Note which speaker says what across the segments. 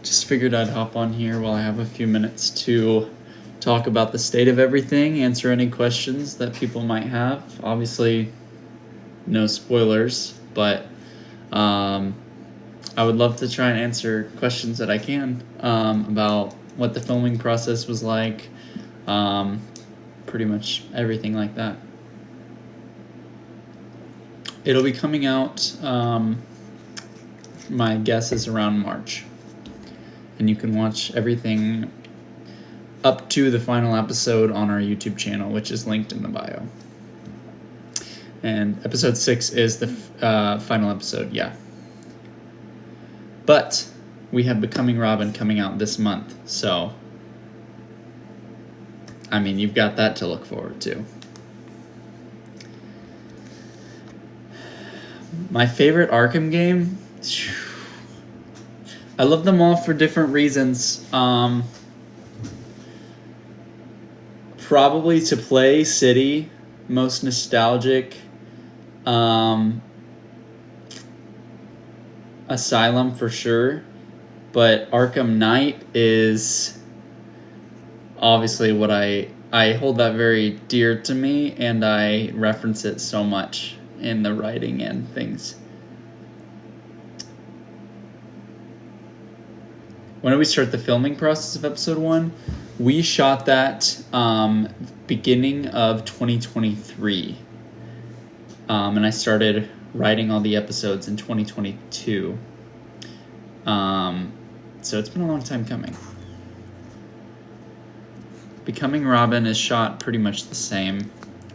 Speaker 1: just figured I'd hop on here while I have a few minutes to talk about the state of everything, answer any questions that people might have. Obviously, no spoilers, but I would love to try and answer questions that I can about what the filming process was like, pretty much everything like that. It'll be coming out, my guess is around March. And you can watch everything up to the final episode on our YouTube channel, which is linked in the bio. And episode 6 is the final episode, yeah. But we have Becoming Robin coming out this month, so I mean, you've got that to look forward to. My favorite Arkham game? I love them all for different reasons. Probably to play City, most nostalgic. Asylum for sure. But Arkham Knight is obviously what I hold that very dear to me, and I reference it so much in the writing and things. When did we start the filming process of episode 1? We shot that beginning of 2023. And I started writing all the episodes in 2022. So it's been a long time coming. Becoming Robin is shot pretty much the same.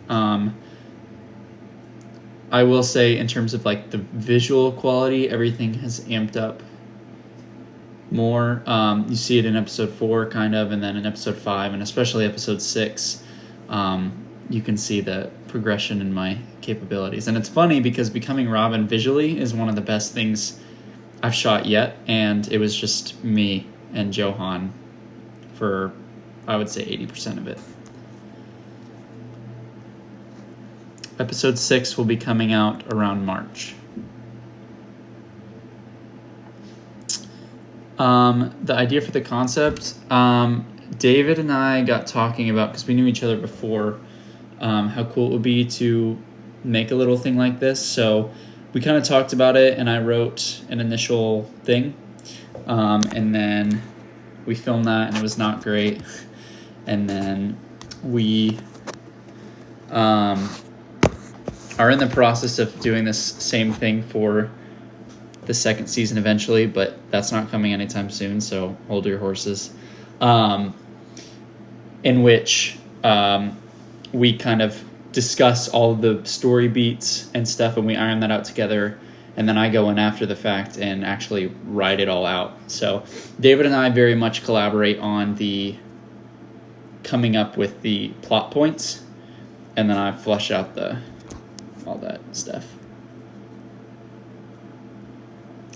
Speaker 1: I will say, in terms of like the visual quality, everything has amped up more. You see it in episode 4 kind of, and then in episode 5, and especially episode 6, you can see the progression in my capabilities. And it's funny because Becoming Robin visually is one of the best things I've shot yet, and it was just me and Johan for, I would say, 80% of it. Episode 6 will be coming out around March. The idea for the concept, David and I got talking about, because we knew each other before, how cool it would be to make a little thing like this. So we kind of talked about it, and I wrote an initial thing, and then we filmed that, and it was not great. And then we are in the process of doing this same thing for the second season eventually, but that's not coming anytime soon, so hold your horses. In which we kind of discuss all the story beats and stuff, and we iron that out together, and then I go in after the fact and actually write it all out. So David and I very much collaborate on the coming up with the plot points, and then I flush out all that stuff.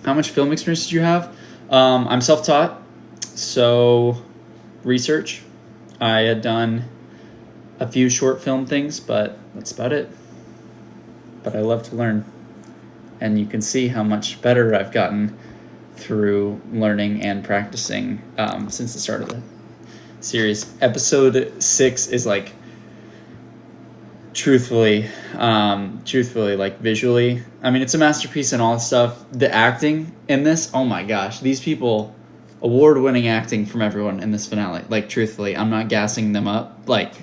Speaker 1: How much film experience did you have? I'm self-taught, so research. I had done a few short film things, but that's about it. But I love to learn, and you can see how much better I've gotten through learning and practicing since the start of the series. Episode 6 is like, truthfully, like visually, I mean, it's a masterpiece and all that stuff. The acting in this, oh my gosh, these people, award-winning acting from everyone in this finale. Like, truthfully, I'm not gassing them up. Like,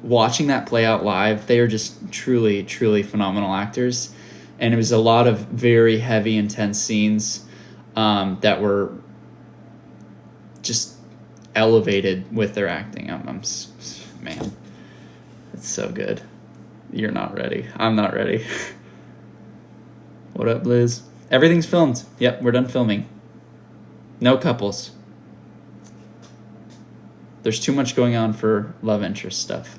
Speaker 1: watching that play out live, they are just truly, truly phenomenal actors. And it was a lot of very heavy, intense scenes that were just elevated with their acting. Man, it's so good. You're not ready. I'm not ready. What up, Liz? Everything's filmed. Yep, we're done filming. No couples. There's too much going on for love interest stuff.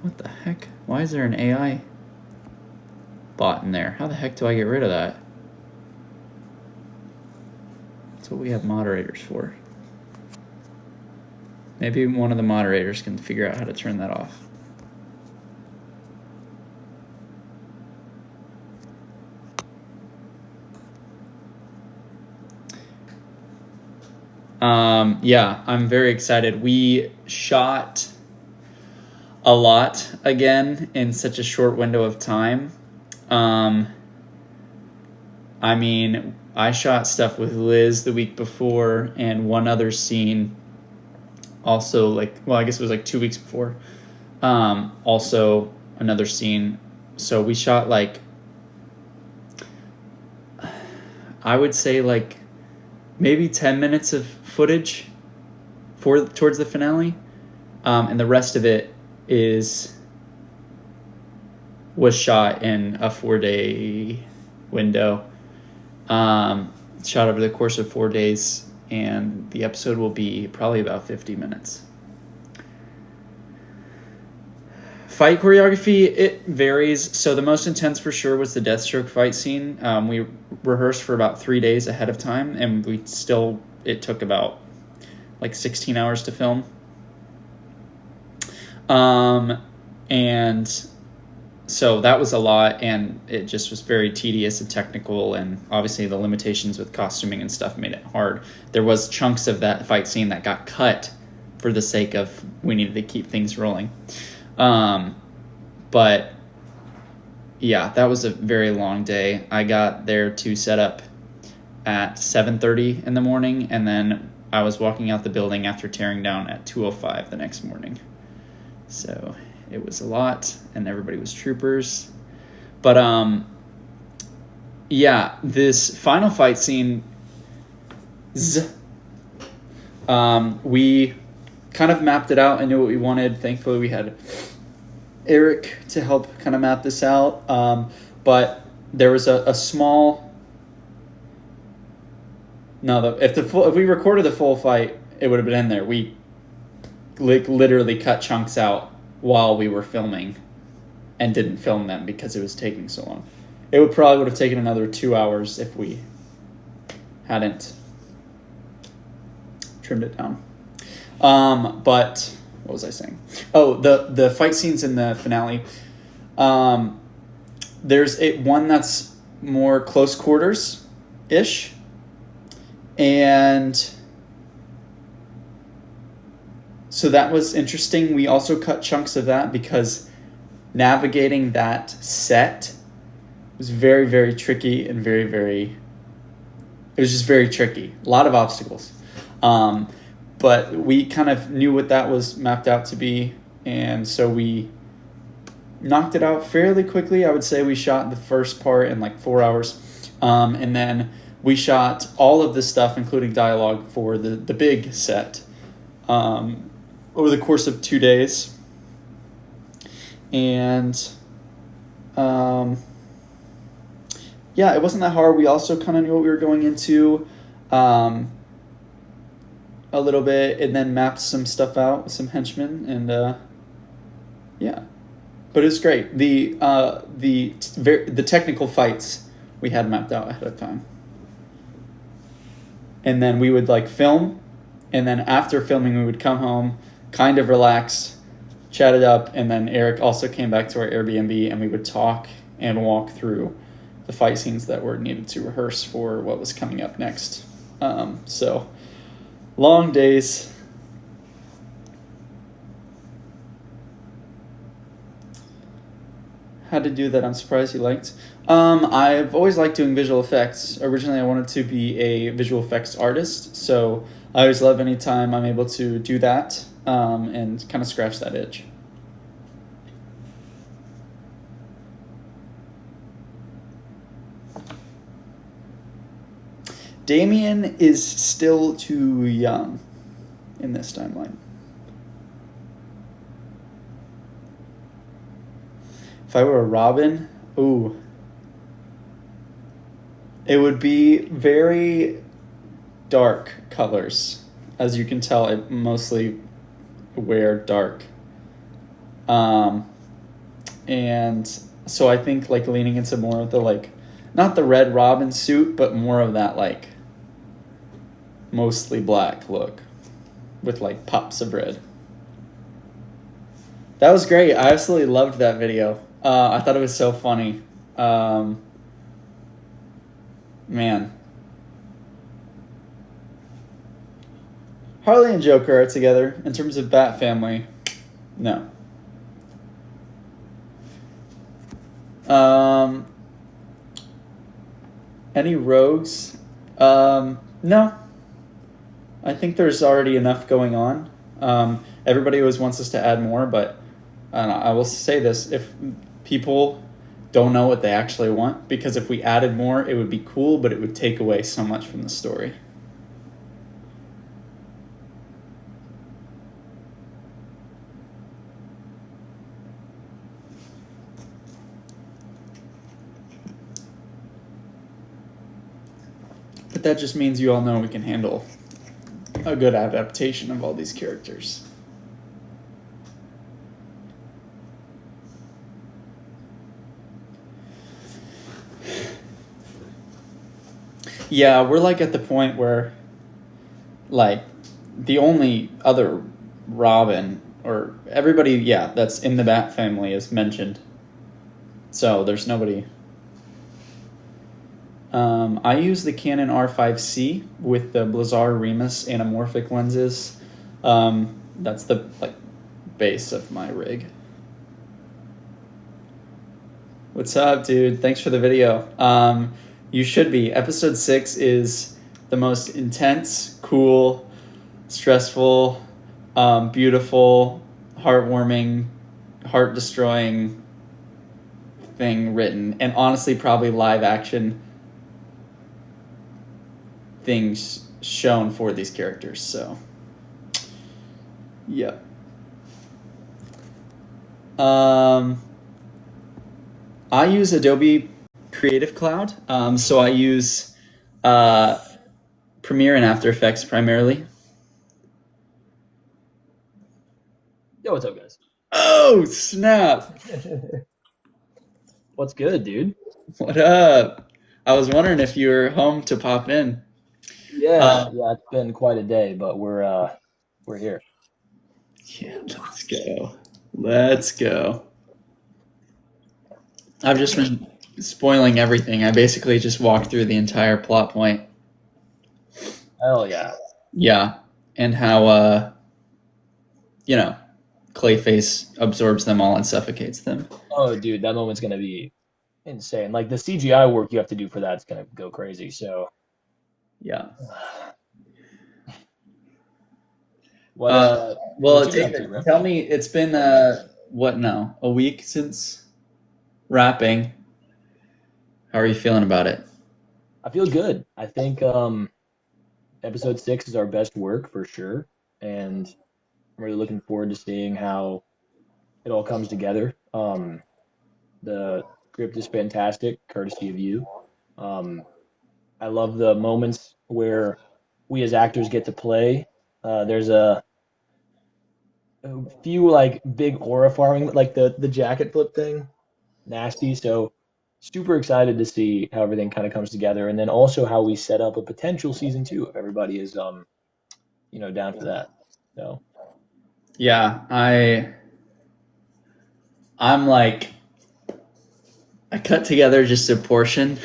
Speaker 1: What the heck? Why is there an AI bot in there? How the heck do I get rid of that? That's what we have moderators for. Maybe one of the moderators can figure out how to turn that off. Yeah, I'm very excited. We shot a lot again in such a short window of time. I mean, I shot stuff with Liz the week before and one other scene also, like, well, I guess it was like 2 weeks before. Also another scene. So we shot like, I would say like maybe 10 minutes of footage towards the finale. And the rest of it was shot in a 4-day window. Shot over the course of 4 days, and the episode will be probably about 50 minutes. Fight choreography, it varies. So the most intense for sure was the Deathstroke fight scene. We rehearsed for about 3 days ahead of time, and it took about like 16 hours to film. And so that was a lot, and it just was very tedious and technical, and obviously the limitations with costuming and stuff made it hard. There was chunks of that fight scene that got cut for the sake of we needed to keep things rolling. But yeah, that was a very long day. I got there to set up at 7:30 in the morning, and then I was walking out the building after tearing down at 2:05 the next morning. So it was a lot, and everybody was troopers. But yeah, this final fight scene, we kind of mapped it out and knew what we wanted. Thankfully, we had Eric to help kind of map this out. But there was a small. No, if we recorded the full fight, it would have been in there. We literally cut chunks out while we were filming, and didn't film them because it was taking so long. It would have taken another 2 hours if we hadn't trimmed it down. But what was I saying? Oh, the fight scenes in the finale. There's one that's more close quarters ish, and so that was interesting. We also cut chunks of that because navigating that set was very, very tricky and it was just very tricky. A lot of obstacles. But we kind of knew what that was mapped out to be, and so we knocked it out fairly quickly. I would say we shot the first part in like 4 hours, and then we shot all of the stuff, including dialogue, for the big set over the course of 2 days. And yeah, it wasn't that hard. We also kind of knew what we were going into a little bit, and then mapped some stuff out with some henchmen, and yeah, but it was great. The technical fights we had mapped out ahead of time, and then we would like film, and then after filming we would come home, kind of relax, chat it up, and then Eric also came back to our Airbnb, and we would talk and walk through the fight scenes that were needed to rehearse for what was coming up next. So long days. Had to do that. I'm surprised you liked. I've always liked doing visual effects. Originally, I wanted to be a visual effects artist, so I always love any time I'm able to do that and kind of scratch that itch. Damien is still too young in this timeline. If I were a Robin, ooh, it would be very dark colors. As you can tell, I mostly wear dark. And so I think like leaning into more of the like, not the Red Robin suit, but more of that like mostly black look with like pops of red. That was great. I absolutely loved that video. I thought it was so funny. Man. Harley and Joker are together. In terms of Bat Family, no. Um, any rogues? No. I think there's already enough going on. Everybody always wants us to add more, but I don't know, I will say this: if people don't know what they actually want, because if we added more, it would be cool, but it would take away so much from the story. But that just means you all know we can handle a good adaptation of all these characters. Yeah, we're like at the point where, like, the only other Robin or everybody, yeah, that's in the Bat Family is mentioned. So there's nobody. I use the Canon R5C with the Blazar Remus anamorphic lenses. That's the like base of my rig. What's up, dude? Thanks for the video. You should be. Episode 6 is the most intense, cool, stressful, beautiful, heartwarming, heart-destroying thing written, and honestly probably live action things shown for these characters. So yeah. I use Adobe Creative Cloud, so I use Premiere and After Effects primarily.
Speaker 2: Yo, what's up, guys?
Speaker 1: Oh snap!
Speaker 2: What's good, dude?
Speaker 1: What up? I was wondering if you were home to pop in.
Speaker 2: Yeah, it's been quite a day, but we're here.
Speaker 1: Yeah, let's go. Let's go. I've just been spoiling everything. I basically just walked through the entire plot point.
Speaker 2: Hell yeah.
Speaker 1: Yeah, and how Clayface absorbs them all and suffocates them.
Speaker 2: Oh, dude, that moment's gonna be insane. Like the CGI work you have to do for that's gonna go crazy. So
Speaker 1: Yeah.
Speaker 2: What
Speaker 1: Well,
Speaker 2: you been up to,
Speaker 1: David,
Speaker 2: bro?
Speaker 1: tell me, it's been a week since wrapping. How are you feeling about it?
Speaker 2: I feel good. I think episode 6 is our best work for sure, and I'm really looking forward to seeing how it all comes together. The script is fantastic, courtesy of you. I love the moments where we as actors get to play. There's a few like big aura farming, like the jacket flip thing, nasty. So super excited to see how everything kind of comes together, and then also how we set up a potential season 2 if everybody is down for that. So
Speaker 1: Yeah, I'm like, I cut together just a portion,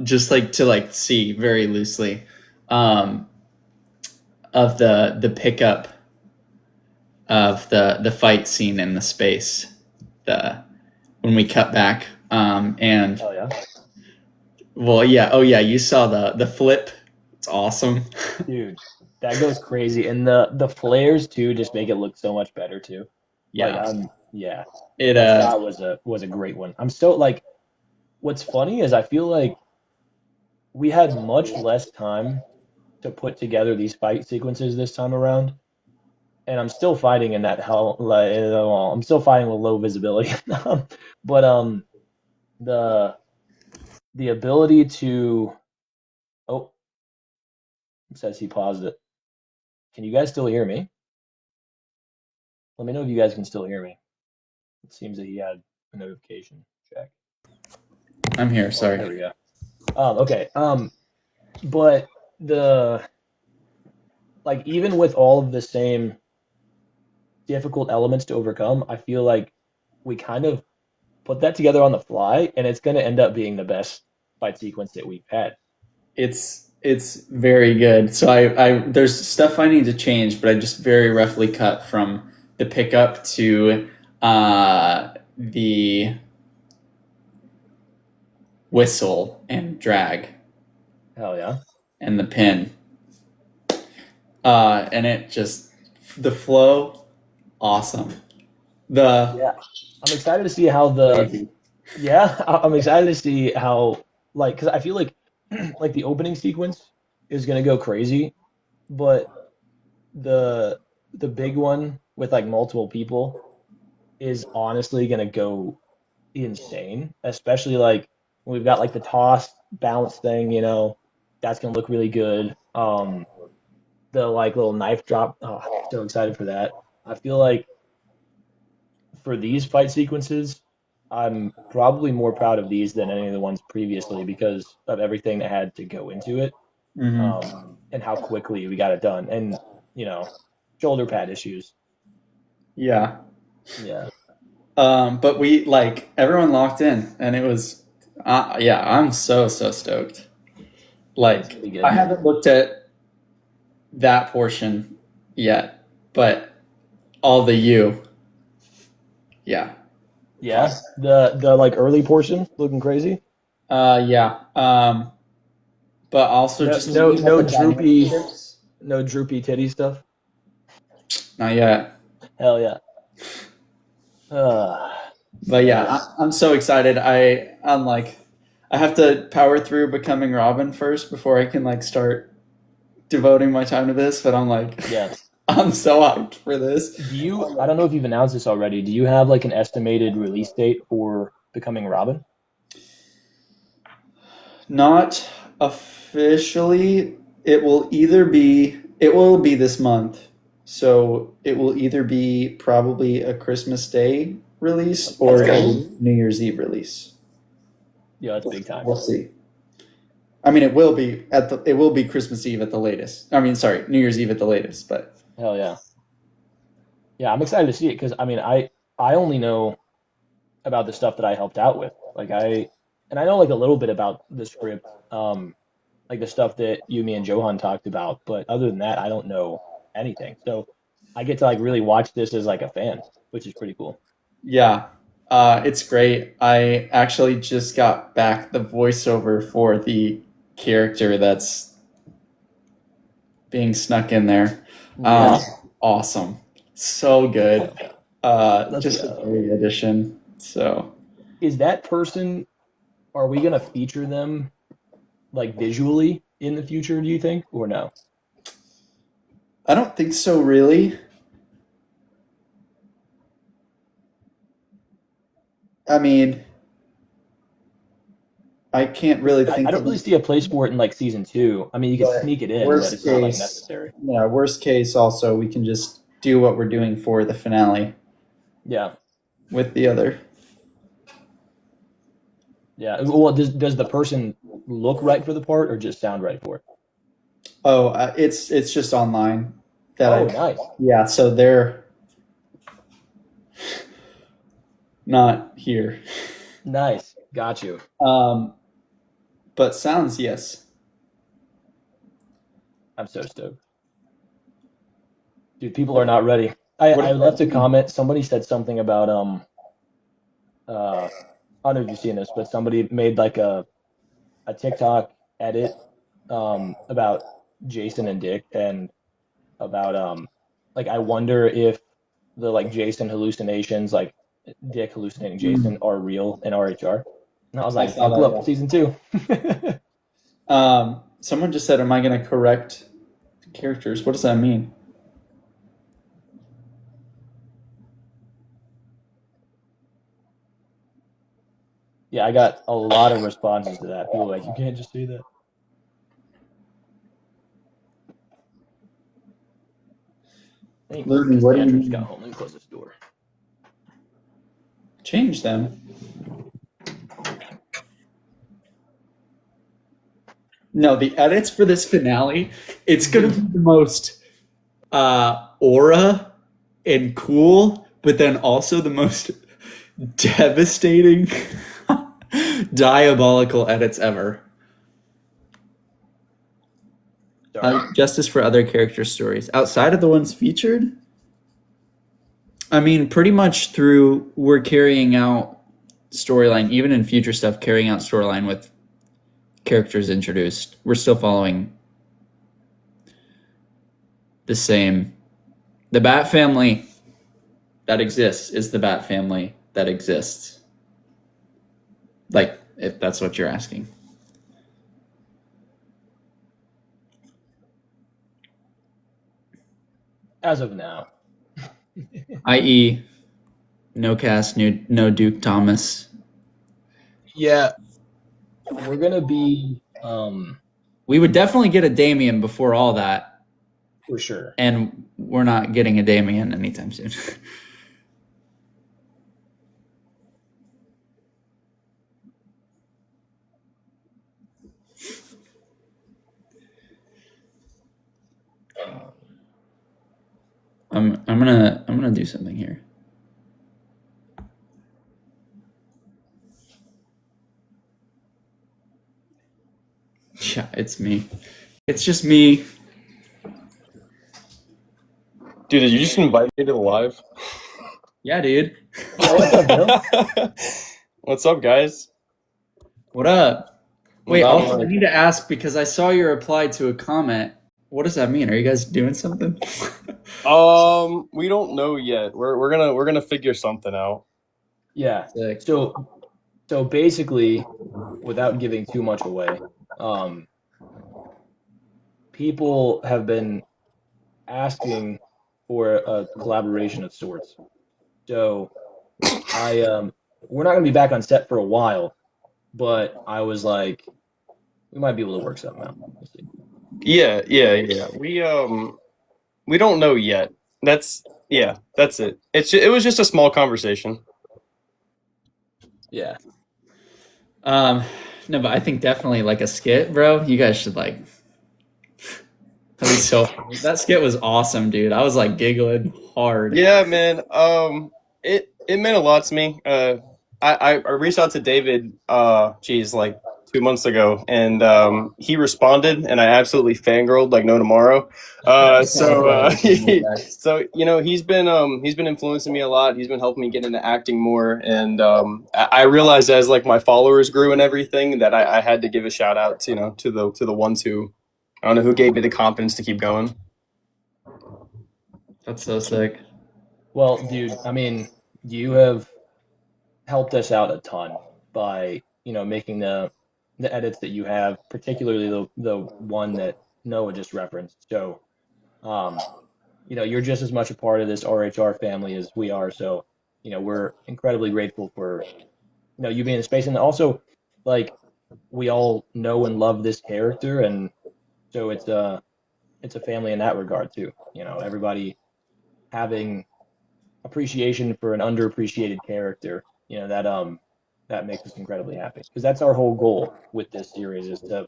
Speaker 1: just like to like see very loosely, of the pickup of the fight scene in the space, the when we cut back, and
Speaker 2: hell yeah,
Speaker 1: well, yeah, oh yeah, you saw the flip. It's awesome.
Speaker 2: dude, that goes crazy, and the flares too just make it look so much better too. Like
Speaker 1: Yeah,
Speaker 2: yeah,
Speaker 1: it
Speaker 2: that shot was a great one. I'm so like, what's funny is I feel like we had much less time to put together these fight sequences this time around, and I'm still fighting in that hell. Like, well, I'm still fighting with low visibility, but the the ability to oh, it says he paused it. Can you guys still hear me? Let me know if you guys can still hear me. It seems that he had a notification check.
Speaker 1: I'm here.
Speaker 2: There
Speaker 1: Sorry.
Speaker 2: we go. Okay. But the like even with all of the same difficult elements to overcome, I feel like we kind of put that together on the fly, and it's going to end up being the best fight sequence that we've had.
Speaker 1: It's It's very good. So there's stuff I need to change, but I just very roughly cut from the pickup to the whistle and drag
Speaker 2: Hell yeah.
Speaker 1: and the pin. And it just the flow, awesome. The
Speaker 2: Yeah. I'm excited to see how I'm excited to see how, like, because I feel like like the opening sequence is gonna go crazy, but the the big one with like multiple people is honestly gonna go insane, especially like when we've got like the toss bounce thing, that's gonna look really good. The like little knife drop, oh, so excited for that. I feel like for these fight sequences, I'm probably more proud of these than any of the ones previously because of everything that had to go into it,
Speaker 1: mhm.
Speaker 2: and how quickly we got it done. And, you know, shoulder pad issues.
Speaker 1: Yeah.
Speaker 2: Yeah,
Speaker 1: But we like everyone locked in, and it was, yeah. I'm so stoked.
Speaker 2: it's
Speaker 1: Like
Speaker 2: gonna be
Speaker 1: I
Speaker 2: good.
Speaker 1: haven't looked at that portion yet, but all the yeah,
Speaker 2: Yeah, the like early portion looking crazy.
Speaker 1: yeah. But also
Speaker 2: No,
Speaker 1: just
Speaker 2: no,
Speaker 1: looking at
Speaker 2: no
Speaker 1: the dynamic
Speaker 2: droopy,
Speaker 1: shifts.
Speaker 2: no droopy titty stuff.
Speaker 1: Not yet,
Speaker 2: Hell yeah. Uh,
Speaker 1: but yeah,
Speaker 2: nice.
Speaker 1: I'm so excited. I'm like, I have to power through becoming Robin first before I can like start devoting my time to this. But I'm like,
Speaker 2: Yeah.
Speaker 1: I'm so hyped for this.
Speaker 2: I don't know if you've announced this already. Do you have like an estimated release date for Becoming Robin?
Speaker 1: Not officially. It will be this month. So it will either be probably a Christmas Day release or
Speaker 2: Okay.
Speaker 1: a New Year's Eve release.
Speaker 2: Yeah, that's big time.
Speaker 1: We'll see. I mean, it will be Christmas Eve at the latest. I mean, sorry, New Year's Eve at the latest, but
Speaker 2: Hell yeah. Yeah, I'm excited to see it because I mean, I only know about the stuff that I helped out with. And I know like a little bit about the script, like the stuff that you, me, and Johan talked about. But other than that, I don't know anything. So I get to like really watch this as like a fan, which is pretty cool.
Speaker 1: yeah, it's great. I actually just got back the voiceover for the character that's being snuck in there.
Speaker 2: Yeah,
Speaker 1: Awesome. So good.
Speaker 2: let's
Speaker 1: Just a
Speaker 2: go.
Speaker 1: great addition. So
Speaker 2: Is that person? Are we gonna feature them like visually in the future? Do you think, or no?
Speaker 1: I don't think so really. I mean, I can't really
Speaker 2: I
Speaker 1: think
Speaker 2: don't
Speaker 1: of
Speaker 2: really see a place for it in like season two. I mean, you could
Speaker 1: but
Speaker 2: sneak it in, but
Speaker 1: worst
Speaker 2: it's not like
Speaker 1: case,
Speaker 2: necessary.
Speaker 1: yeah, worst case also we can just do what we're doing for the finale
Speaker 2: Yeah,
Speaker 1: with the other.
Speaker 2: yeah. Well, does the person look right for the part or just sound right for it?
Speaker 1: Oh, it's just online that
Speaker 2: Oh,
Speaker 1: I
Speaker 2: nice,
Speaker 1: yeah, so they're not here.
Speaker 2: nice. Got you.
Speaker 1: Um, but sounds yes.
Speaker 2: I'm so stoked, dude. People are not ready.
Speaker 1: What
Speaker 2: I
Speaker 1: does
Speaker 2: left
Speaker 1: that
Speaker 2: a
Speaker 1: mean?
Speaker 2: comment. Somebody said something about I don't know if you've seen this, but somebody made like a TikTok edit about Jason and Dick and about like I wonder if the like Jason hallucinations, like Dick hallucinating Jason,
Speaker 1: Hmm.
Speaker 2: are real in RHR. And I was
Speaker 1: I
Speaker 2: like,
Speaker 1: saw
Speaker 2: buckle
Speaker 1: that.
Speaker 2: up,
Speaker 1: Yeah.
Speaker 2: season two.
Speaker 1: Someone just said, "Am I going to correct characters?" What does that mean?
Speaker 2: Yeah, I got a lot of responses to that. People were like, you can't just do that. Thank you,
Speaker 1: Literally,
Speaker 2: because
Speaker 1: what do you
Speaker 2: Andrew just got
Speaker 1: mean?
Speaker 2: home. Let me close this door.
Speaker 1: Change them. No, the edits for this finale, it's gonna be the most aura and cool, but then also the most devastating, diabolical edits ever.
Speaker 2: Sorry.
Speaker 1: Justice for other character stories outside of the ones featured. I mean, pretty much through we're carrying out storyline, even in future stuff, carrying out storyline with characters introduced. We're still following the same. The Bat family that exists is the Bat family that exists. Like, if that's what you're asking.
Speaker 2: As of now.
Speaker 1: I.e., no cast, no Duke Thomas.
Speaker 2: Yeah. We're going to be...
Speaker 1: we would definitely get a Damien before all that.
Speaker 2: For sure.
Speaker 1: And we're not getting a Damien anytime soon. I'm gonna do something here. Yeah, it's me. It's just me.
Speaker 3: Dude, did you just invite me to the live?
Speaker 1: Yeah, dude.
Speaker 2: What's up, Bill?
Speaker 3: What's up, guys?
Speaker 1: What up? Wait,
Speaker 3: Not
Speaker 1: also, I
Speaker 3: much.
Speaker 1: need to ask because I saw your reply to a comment. What does that mean? Are you guys doing something?
Speaker 3: We don't know yet. We're gonna figure something out.
Speaker 2: Yeah.
Speaker 1: Sick.
Speaker 2: So basically, without giving too much away, people have been asking for a collaboration of sorts. So we're not gonna be back on set for a while, but I was like, we might be able to work something out. We'll see.
Speaker 3: Yeah. We don't know yet. That's it. It was just a small conversation.
Speaker 2: Yeah.
Speaker 1: No, but I think definitely like a skit, bro. You guys should like. That'd be so funny. That skit was awesome, dude. I was like giggling hard.
Speaker 3: Yeah, man. It meant a lot to me. I reached out to David, like 2 months ago, and he responded, and I absolutely fangirled like no tomorrow. So he's been influencing me a lot. He's been helping me get into acting more, and I realized as like my followers grew and everything that I had to give a shout out to the ones who I don't know who gave me the confidence to keep going.
Speaker 1: That's so sick.
Speaker 2: Well, dude, I mean, you have helped us out a ton by, making the edits that you have, particularly the one that Noah just referenced. So, you're just as much a part of this RHR family as we are. So, we're incredibly grateful for, you being in the space. And also, like, we all know and love this character. And so it's a family in that regard, too. Everybody having appreciation for an underappreciated character, that makes us incredibly happy, because that's our whole goal with this series, is to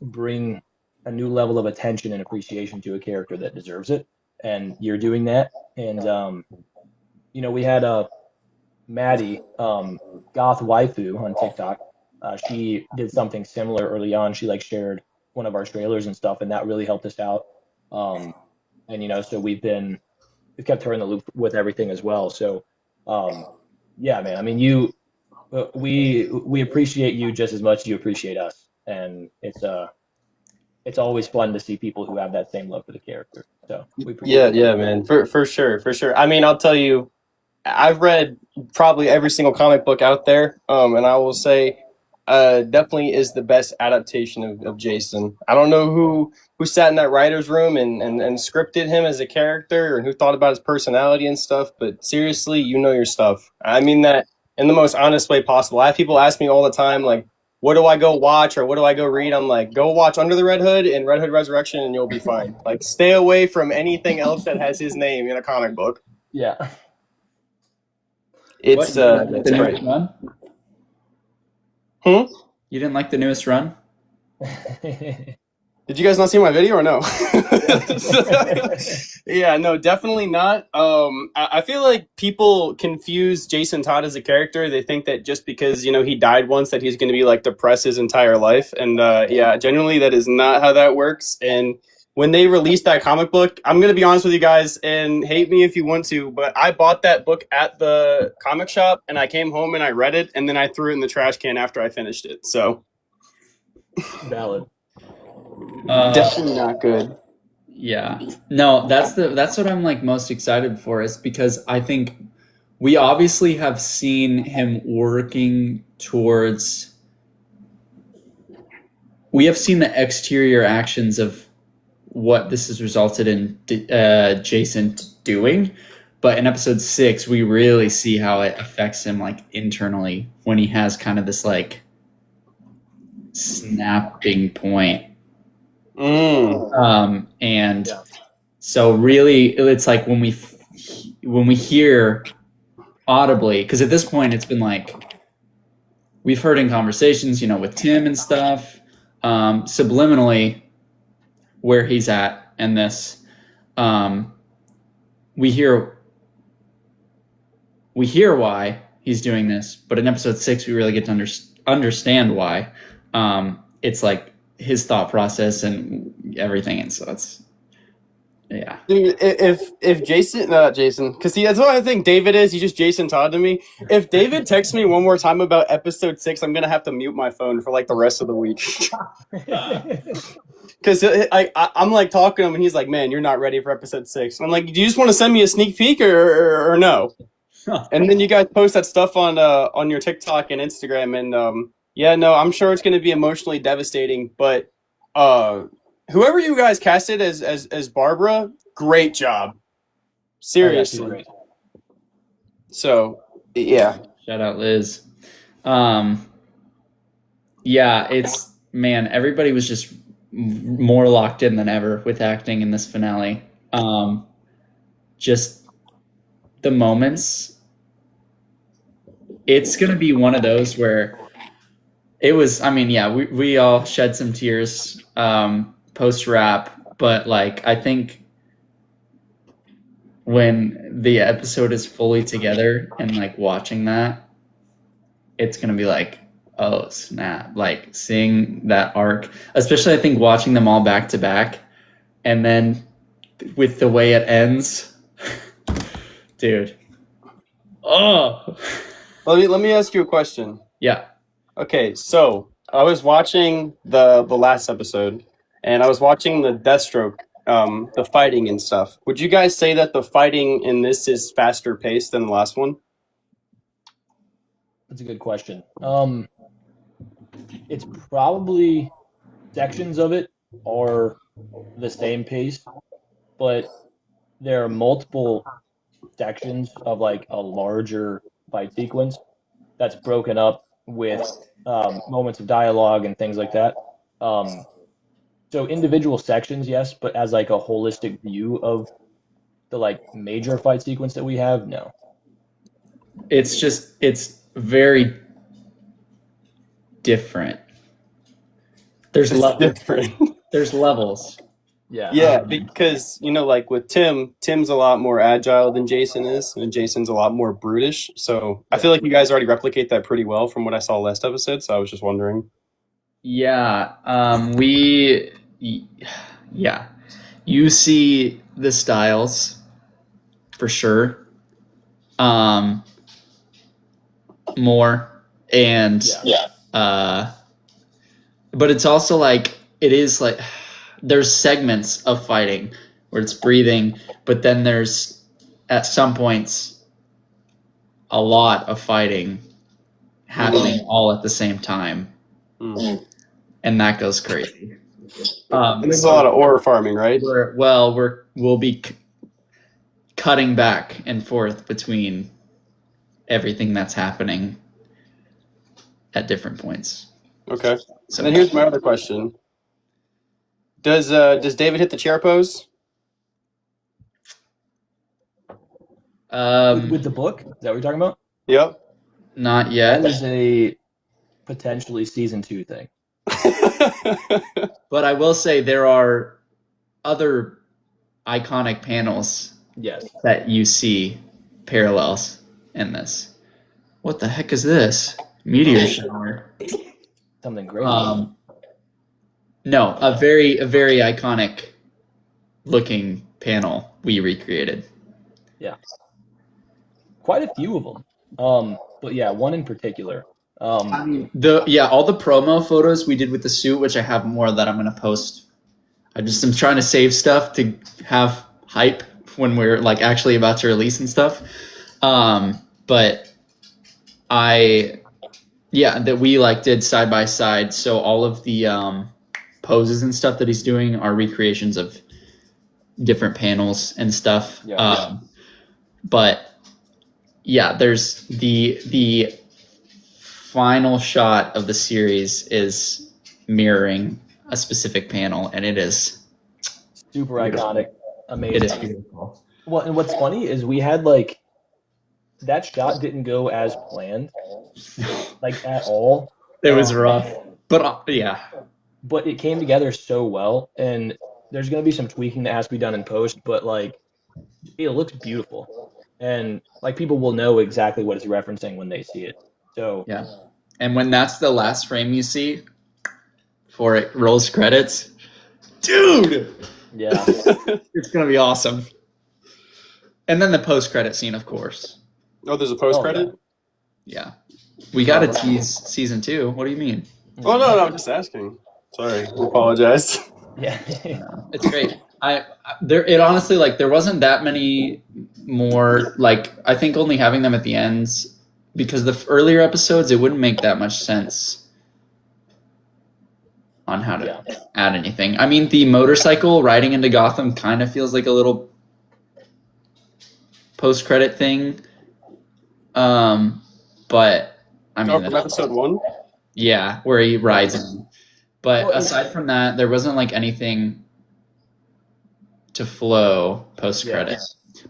Speaker 2: bring a new level of attention and appreciation to a character that deserves it, and you're doing that. And we had Maddie, Goth Waifu on TikTok. She did something similar early on. She like shared one of our trailers and stuff, and that really helped us out. And so we've kept her in the loop with everything as well. So, yeah, man. I mean, we appreciate you just as much as you appreciate us, and it's always fun to see people who have that same love for the character. So we appreciate
Speaker 3: Yeah, man, for sure. I mean, I'll tell you, I've read probably every single comic book out there, and I will say, definitely is the best adaptation of Jason. I don't know who sat in that writer's room and scripted him as a character, and who thought about his personality and stuff, but seriously, you know your stuff. I mean that in the most honest way possible. I have people ask me all the time, like, what do I go watch or what do I go read? I'm like, go watch Under the Red Hood and Red Hood Resurrection and you'll be fine. Like, stay away from anything else that has his name in a comic book.
Speaker 2: Yeah.
Speaker 3: It's
Speaker 1: the
Speaker 3: it's
Speaker 1: newest
Speaker 3: great.
Speaker 1: run?
Speaker 3: Hmm?
Speaker 1: You didn't like the newest run?
Speaker 3: Did you guys not see my video or no? Yeah, no, definitely not. I feel like people confuse Jason Todd as a character. They think that just because, he died once that he's going to be like depressed his entire life. And yeah, genuinely that is not how that works. And when they released that comic book, I'm going to be honest with you guys and hate me if you want to, but I bought that book at the comic shop and I came home and I read it and then I threw it in the trash can after I finished it. So
Speaker 2: Valid.
Speaker 3: definitely not good.
Speaker 1: Yeah. No, that's what I'm like most excited for, is because I think we obviously have seen him working towards, we have seen the exterior actions of what this has resulted in Jason doing, but in episode 6 we really see how it affects him like internally when he has kind of this like snapping point. And
Speaker 2: Yeah.
Speaker 1: so really it's like when we hear audibly, because at this point it's been like we've heard in conversations, with Tim and stuff, subliminally where he's at in this, we hear why he's doing this, but in episode 6 we really get to understand why. It's like his thought process and everything, and so it's yeah.
Speaker 3: Dude, if Jason, not Jason, because that's what I think David is. He's just Jason Todd to me. If David texts me one more time about episode 6, I'm gonna have to mute my phone for like the rest of the week. Because I'm like talking to him and he's like, "Man, you're not ready for episode 6." And I'm like, "Do you just want to send me a sneak peek or no?" And then you guys post that stuff on your TikTok and Instagram, and yeah, no, I'm sure it's gonna be emotionally devastating. But whoever you guys casted as Barbara, great job. Seriously.
Speaker 2: Great.
Speaker 3: So yeah.
Speaker 1: Shout out Liz. Yeah, it's, man, everybody was just more locked in than ever with acting in this finale. Just the moments. It's gonna be one of those where it was, yeah, we all shed some tears post wrap, but like I think when the episode is fully together and like watching that, it's gonna be like, oh snap, like seeing that arc, especially I think watching them all back to back, and then with the way it ends, dude. Oh.
Speaker 3: Let me ask you a question.
Speaker 1: Yeah.
Speaker 3: Okay, so I was watching the last episode, and I was watching the Deathstroke, the fighting and stuff. Would you guys say that the fighting in this is faster paced than the last one?
Speaker 2: That's a good question. It's probably sections of it are the same pace, but there are multiple sections of like a larger fight sequence that's broken up with moments of dialogue and things like that. So individual sections, yes, but as like a holistic view of the like major fight sequence that we have, no.
Speaker 1: It's very different. There's
Speaker 3: different.
Speaker 1: There's levels.
Speaker 2: Yeah.
Speaker 3: Yeah, because like with Tim's a lot more agile than Jason is, and Jason's a lot more brutish. So I feel like you guys already replicate that pretty well from what I saw last episode. So I was just wondering.
Speaker 1: Yeah. Yeah. You see the styles for sure. More and but it's also like it is like there's segments of fighting where it's breathing, but then there's at some points a lot of fighting happening all at the same time, and that goes crazy.
Speaker 3: And there's a lot of ore farming, right?
Speaker 1: We'll be cutting back and forth between everything that's happening at different points.
Speaker 3: Okay.
Speaker 1: So
Speaker 3: And then here's my other question. Does David hit the chair pose?
Speaker 2: With the book? Is that what you're talking about?
Speaker 3: Yep.
Speaker 1: Not
Speaker 2: That
Speaker 1: yet.
Speaker 2: is a potentially season 2 thing.
Speaker 1: But I will say there are other iconic panels
Speaker 2: Yes.
Speaker 1: that you see parallels in this. What the heck is this? Meteor shower.
Speaker 2: Something great.
Speaker 1: No, a very iconic looking panel we recreated.
Speaker 2: Quite a few of them. But yeah, one in particular.
Speaker 1: All the promo photos we did with the suit, which I have more that I'm gonna post. I'm trying to save stuff to have hype when we're like actually about to release and stuff. But that we like did side by side. So all of the poses and stuff that he's doing are recreations of different panels and stuff. But yeah, there's the final shot of the series is mirroring a specific panel, and it is
Speaker 2: super iconic, amazing.
Speaker 1: It is beautiful.
Speaker 2: Well, and what's funny is we had like that shot didn't go as planned, like at all.
Speaker 1: It was rough, but yeah.
Speaker 2: But it came together so well, and there's gonna be some tweaking that has to be done in post, but like it looks beautiful, and like people will know exactly what it's referencing when they see it. So
Speaker 1: yeah, and when that's the last frame you see, before it rolls credits, dude,
Speaker 2: yeah,
Speaker 1: it's gonna be awesome. And then the post-credit scene, of course.
Speaker 3: Oh, there's a post-credit?
Speaker 1: Yeah. We got to tease season 2. What do you mean?
Speaker 3: Oh, no, I'm just asking. Sorry, I apologize.
Speaker 2: Yeah.
Speaker 1: It's great. It honestly, like, there wasn't that many more, like, I think only having them at the ends, because the earlier episodes, it wouldn't make that much sense on how to add anything. I mean, the motorcycle riding into Gotham kind of feels like a little post-credit thing. But I mean,
Speaker 3: from episode 1?
Speaker 1: Yeah, where he rides in. But aside from that, there wasn't like anything to flow post-credit.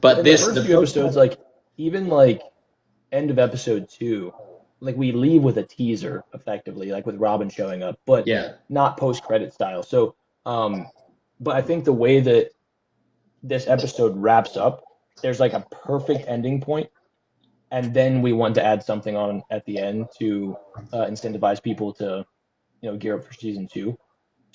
Speaker 1: But
Speaker 2: and
Speaker 1: this
Speaker 2: the first few episodes, like even like end of episode 2, like we leave with a teaser effectively, like with Robin showing up, but not post-credit style. So but I think the way that this episode wraps up, there's like a perfect ending point, and then we want to add something on at the end to incentivize people to, gear up for season 2.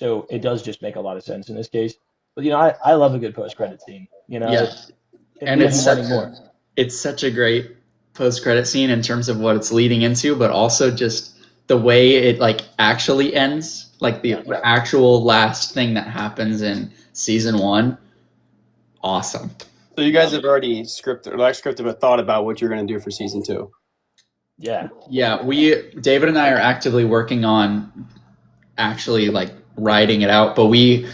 Speaker 2: So it does just make a lot of sense in this case. But I love a good post-credit scene.
Speaker 1: And it's such a great post-credit scene in terms of what it's leading into, but also just the way it like actually ends, like the actual last thing that happens in season 1. Awesome.
Speaker 3: So you guys have already scripted, but thought about what you're going to do for season 2.
Speaker 2: Yeah.
Speaker 1: Yeah, David and I are actively working on actually like writing it out, but we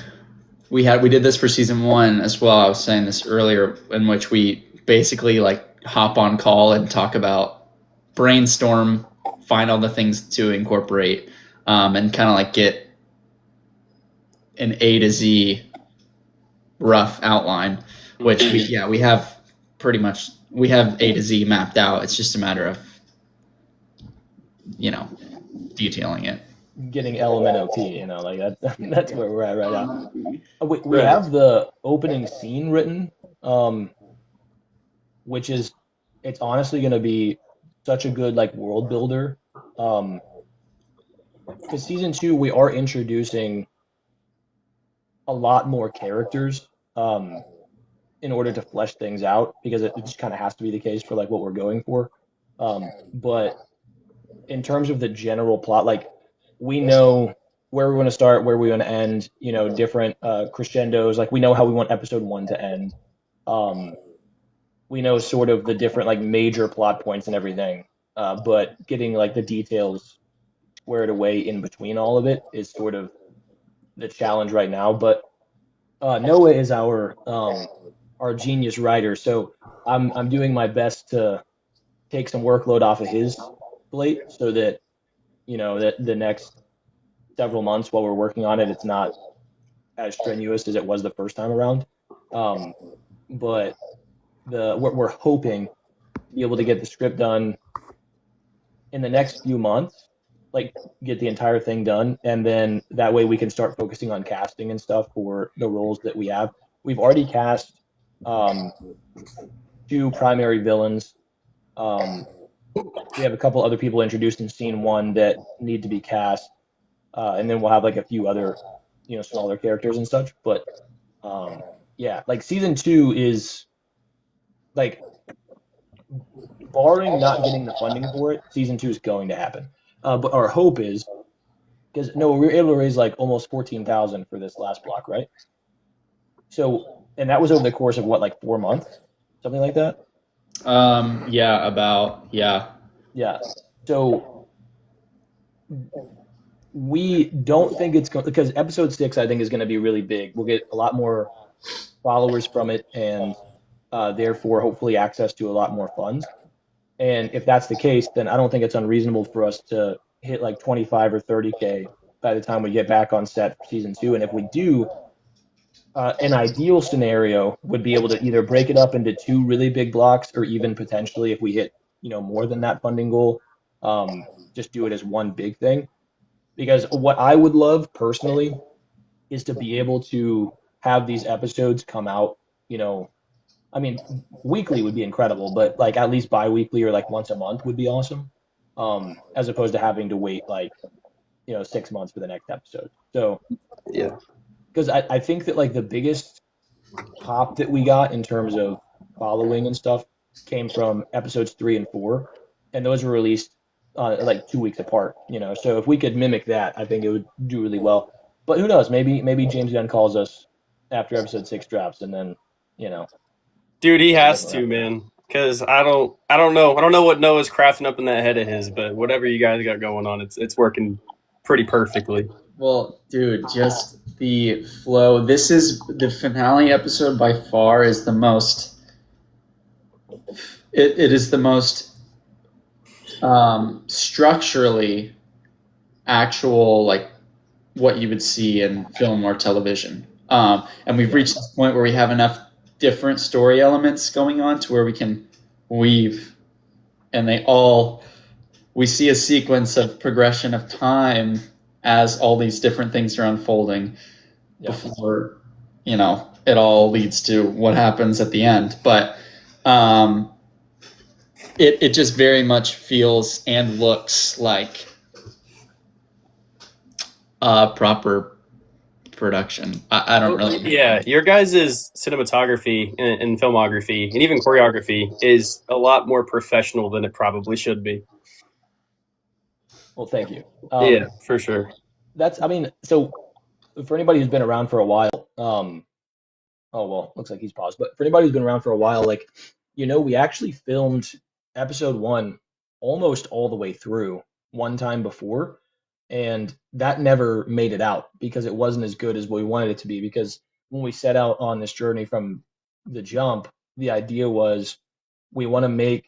Speaker 1: did this for season 1 as well. I was saying this earlier, in which we basically like hop on call and talk about, brainstorm, find all the things to incorporate, and kind of like get an A to Z rough outline, which we have pretty much, we have A to Z mapped out. It's just a matter of, detailing it.
Speaker 2: Getting LMNOP, like that's where we're at right now. We have the opening scene written, which is, it's honestly going to be such a good like world builder. Because season 2, we are introducing a lot more characters in order to flesh things out, because it just kind of has to be the case for like what we're going for. But in terms of the general plot, like we know where we want to start, where we want to end, different crescendos. Like we know how we want episode 1 to end. We know sort of the different like major plot points and everything. But getting like the details squared away in between all of it is sort of the challenge right now. But Noah is our genius writer, so I'm doing my best to take some workload off of his plate, so that that the next several months while we're working on it, it's not as strenuous as it was the first time around. But we're hoping to be able to get the script done in the next few months, like get the entire thing done, and then that way we can start focusing on casting and stuff for the roles that we have. We've already cast um, two primary villains. Um, we have a couple other people introduced in scene one that need to be cast, and then we'll have like a few other, smaller characters and such. But yeah, like season two is like, barring not getting the funding for it, season two is going to happen. But our hope is, because no, we were able to raise like almost 14,000 for this last block, right? So, and that was over the course of what, like 4 months, something like that.
Speaker 1: Yeah.
Speaker 2: Yeah. So we don't think it's going, because episode 6 I think is going to be really big. We'll get a lot more followers from it, and therefore hopefully access to a lot more funds. And if that's the case, then I don't think it's unreasonable for us to hit like 25 or 30K by the time we get back on set for season 2. And if we do, an ideal scenario would be able to either break it up into 2 really big blocks, or even potentially if we hit, more than that funding goal, just do it as one big thing. Because what I would love personally is to be able to have these episodes come out, I mean, weekly would be incredible, but like at least bi-weekly or like once a month would be awesome. As opposed to having to wait like, 6 months for the next episode. So
Speaker 3: Yeah.
Speaker 2: because I think that like the biggest pop that we got in terms of following and stuff came from episodes 3 and 4, and those were released like 2 weeks apart. So if we could mimic that, I think it would do really well. But who knows? Maybe James Gunn calls us after episode 6 drops, and then
Speaker 3: Dude, he has to, man. Because I don't know. I don't know what Noah's crafting up in that head of his, but whatever you guys got going on, it's working pretty perfectly.
Speaker 1: Well, dude, just the flow. This is the finale episode by far is the most. It is the most structurally actual, like what you would see in film or television. And we've reached this point where we have enough different story elements going on to where we can weave, and we see a sequence of progression of time as all these different things are unfolding before, it all leads to what happens at the end. But it just very much feels and looks like a proper production. I don't really.
Speaker 3: Yeah, your guys' cinematography and filmography and even choreography is a lot more professional than it probably should be.
Speaker 2: Well, thank you.
Speaker 3: Yeah, for sure.
Speaker 2: So for anybody who's been around for a while, oh well, looks like he's paused. But for anybody who's been around for a while, like, we actually filmed episode 1 almost all the way through one time before, and that never made it out because it wasn't as good as we wanted it to be. Because when we set out on this journey from the jump, the idea was we want to make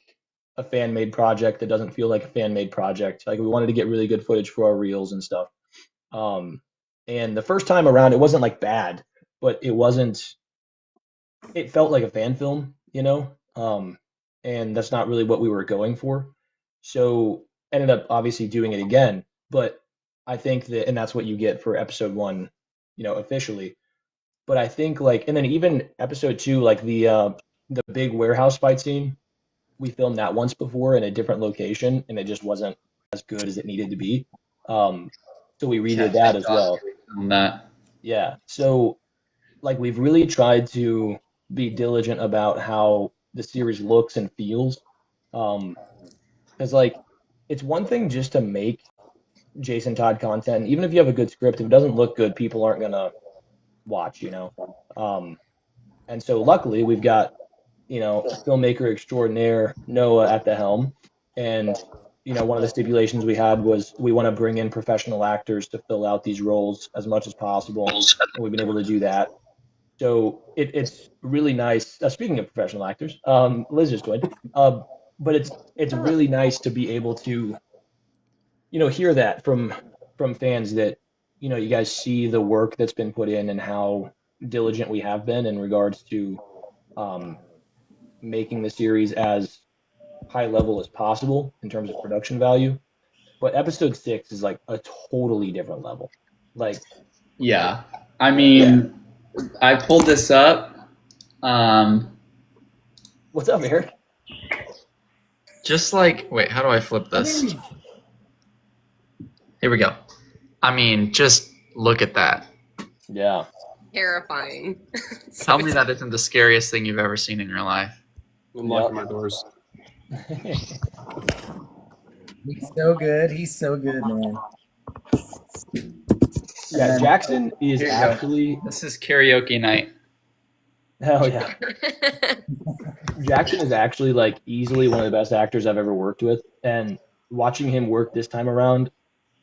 Speaker 2: a fan-made project that doesn't feel like a fan-made project. Like, we wanted to get really good footage for our reels and stuff. And the first time around, it wasn't like bad, but it felt like a fan film, and that's not really what we were going for. So ended up obviously doing it again, but I think that, and that's what you get for episode 1, officially. But I think like, and then even episode 2, like the big warehouse fight scene, we filmed that once before in a different location, and it just wasn't as good as it needed to be. So we redid that as well.
Speaker 1: On that.
Speaker 2: Yeah. So like, we've really tried to be diligent about how the series looks and feels. Because like, it's one thing just to make Jason Todd content. Even if you have a good script, if it doesn't look good, people aren't gonna watch, and so luckily we've got, filmmaker extraordinaire Noah at the helm. And one of the stipulations we had was we want to bring in professional actors to fill out these roles as much as possible, and we've been able to do that. So it's really nice. Speaking of professional actors, Liz just joined. But it's really nice to be able to, hear that from fans that, you guys see the work that's been put in and how diligent we have been in regards to making the series as high level as possible in terms of production value. But episode 6 is like a totally different level. Like,
Speaker 1: Yeah. I mean, I pulled this up.
Speaker 2: what's up, Eric?
Speaker 1: Just like, wait, how do I flip this? Here we go. I mean, just look at that.
Speaker 2: Yeah.
Speaker 4: Terrifying.
Speaker 1: Tell me that isn't the scariest thing you've ever seen in your life.
Speaker 3: I'm locking my doors.
Speaker 5: He's so good. He's so good, man.
Speaker 2: Yeah, Jackson is
Speaker 1: Here you go.
Speaker 2: actually.
Speaker 1: This is karaoke night.
Speaker 2: Oh yeah, Jackson is actually like easily one of the best actors I've ever worked with, and watching him work this time around,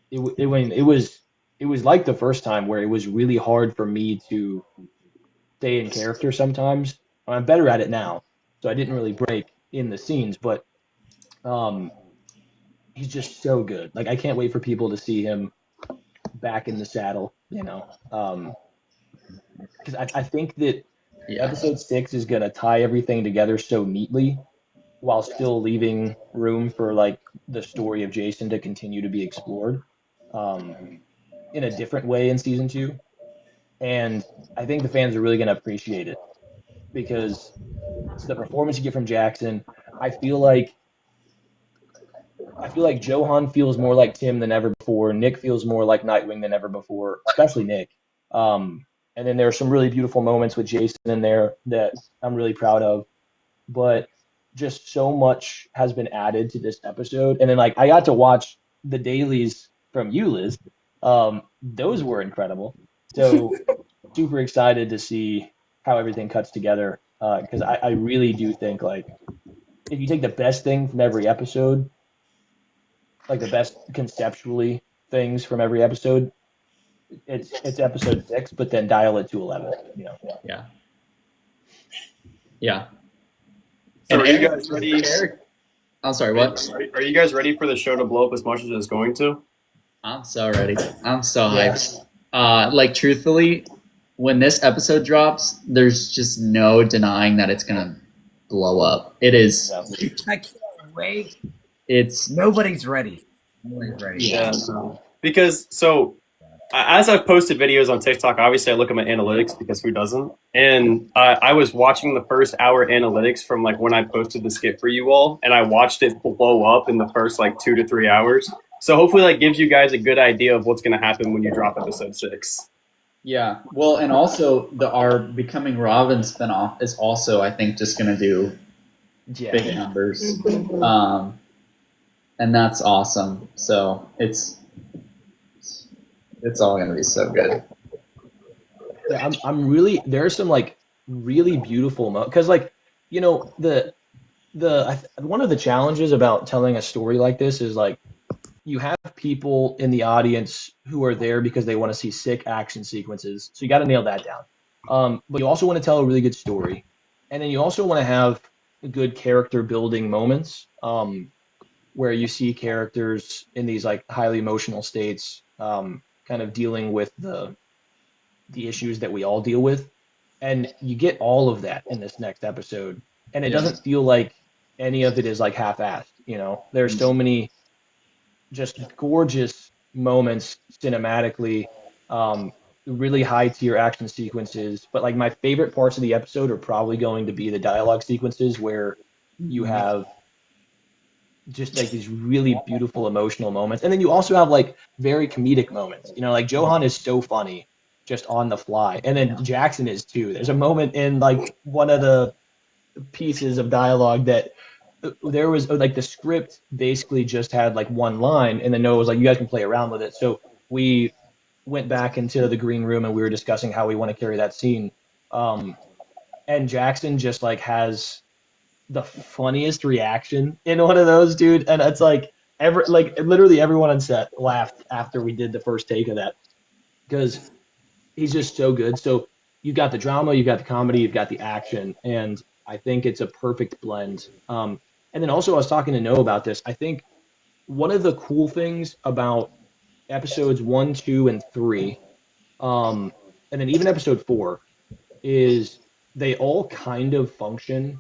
Speaker 2: it was like the first time where it was really hard for me to stay in character sometimes. I'm better at it now, so I didn't really break in the scenes, but he's just so good. Like I can't wait for people to see him back in the saddle, you know, because I think that
Speaker 1: Yeah.
Speaker 2: episode 6 is gonna tie everything together so neatly, while still leaving room for like the story of Jason to continue to be explored in a different way in season 2. And I think the fans are really gonna appreciate it because the performance you get from Jackson, I feel like Johan feels more like Tim than ever before. Nick feels more like Nightwing than ever before, especially Nick. And then there are some really beautiful moments with Jason in there that I'm really proud of. But just so much has been added to this episode. And then like I got to watch the dailies from you, Liz. Those were incredible. So super excited to see how everything cuts together. Because I really do think like if you take the best thing from every episode, like the best conceptually things from every episode, it's episode 6, but then dial it to 11. You know.
Speaker 1: Yeah. Yeah.
Speaker 3: So
Speaker 1: And
Speaker 3: are you
Speaker 1: Eric-
Speaker 3: guys ready?
Speaker 1: I'm sorry, what?
Speaker 3: Are you guys ready for the show to blow up as much as it's going to?
Speaker 1: I'm so ready. I'm so
Speaker 2: Yeah.
Speaker 1: hyped. Like truthfully, when this episode drops, there's just no denying that it's gonna blow up. It is.
Speaker 2: Yeah.
Speaker 5: I can't wait.
Speaker 1: It's.
Speaker 5: Nobody's ready. Nobody's ready.
Speaker 1: Yeah.
Speaker 3: Because as I've posted videos on TikTok, obviously I look at my analytics because who doesn't? And I was watching the first hour analytics from like when I posted the skit for you all, and I watched it blow up in the first like 2 to 3 hours. So hopefully that gives you guys a good idea of what's going to happen when you drop episode 6.
Speaker 1: Yeah. Well, and also our Becoming Robin spinoff is also, I think, just gonna do big
Speaker 2: Yeah.
Speaker 1: numbers. And that's awesome. So it's all gonna be so good.
Speaker 2: Yeah, I'm really, there are some like really beautiful moments because like, you know, one of the challenges about telling a story like this is like you have people in the audience who are there because they want to see sick action sequences, so you got to nail that down. But you also want to tell a really good story, and then you also want to have good character building moments where you see characters in these like highly emotional states kind of dealing with the issues that we all deal with, and you get all of that in this next episode, and it doesn't feel like any of it is like half-assed. You know, there's so many just gorgeous moments cinematically, really high tier action sequences, but like my favorite parts of the episode are probably going to be the dialogue sequences where you have just like these really beautiful emotional moments, and then you also have like very comedic moments. You know, like Johan is so funny just on the fly, and then Jackson is too. There's a moment in like one of the pieces of dialogue that there was like the script basically just had like one line, and then Noah was like, you guys can play around with it. So we went back into the green room and we were discussing how we want to carry that scene, and Jackson just like has the funniest reaction in one of those, dude. And it's like literally everyone on set laughed after we did the first take of that because he's just so good. So you've got the drama, you've got the comedy, you've got the action, and I think it's a perfect blend. And then also I was talking to Noah about this. I think one of the cool things about episodes 1, 2, and 3, and then even episode 4, is they all kind of function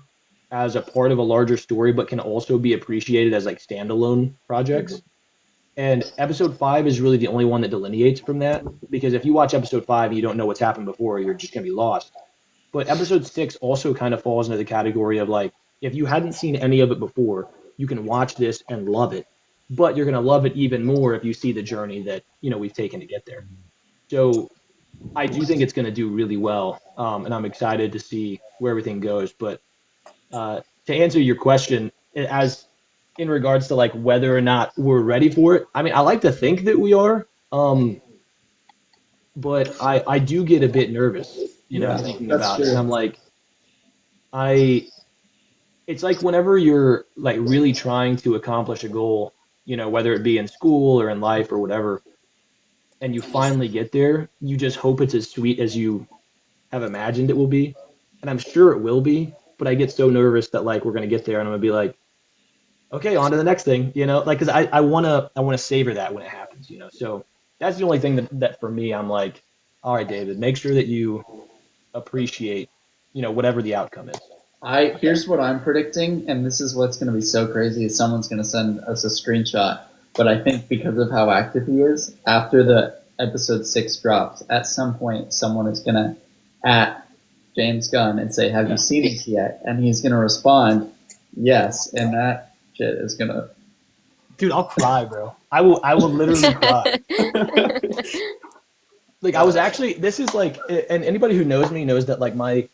Speaker 2: as a part of a larger story, but can also be appreciated as like standalone projects. And episode 5 is really the only one that delineates from that, because if you watch episode 5 and you don't know what's happened before, you're just going to be lost. But episode 6 also kind of falls into the category of like, if you hadn't seen any of it before, you can watch this and love it. But you're going to love it even more if you see the journey that, we've taken to get there. So I do think it's going to do really well, and I'm excited to see where everything goes. But to answer your question, as in regards to like whether or not we're ready for it, I mean, I like to think that we are, but I do get a bit nervous, thinking about it. And I'm like, it's like whenever you're like really trying to accomplish a goal, whether it be in school or in life or whatever, and you finally get there, you just hope it's as sweet as you have imagined it will be. And I'm sure it will be, but I get so nervous that like we're going to get there and I'm going to be like, okay, on to the next thing, like, cause I want to savor that when it happens, so that's the only thing that for me, I'm like, all right, David, make sure that you appreciate, whatever the outcome is.
Speaker 1: Here's what I'm predicting, and this is what's going to be so crazy, is someone's going to send us a screenshot. But I think because of how active he is, after the episode 6 drops, at some point someone is going to at James Gunn and say, have you seen this yet? And he's going to respond, yes. And that shit is going to...
Speaker 2: Dude, I'll cry, bro. I will literally cry. Like, I was actually, this is like, and anybody who knows me knows that like my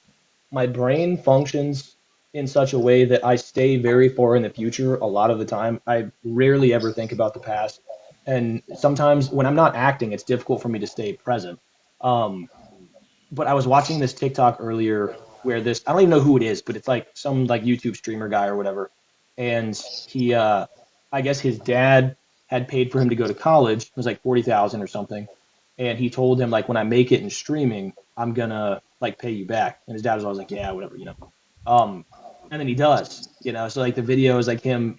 Speaker 2: brain functions in such a way that I stay very far in the future a lot of the time. I rarely ever think about the past. And sometimes when I'm not acting, it's difficult for me to stay present. But I was watching this TikTok earlier where this, I don't even know who it is, but it's like some like YouTube streamer guy or whatever. And he, I guess his dad had paid for him to go to college. It was like 40,000 or something. And he told him like, when I make it in streaming, I'm gonna like pay you back. And his dad was always like, yeah, whatever, and then he does, so like the video is like him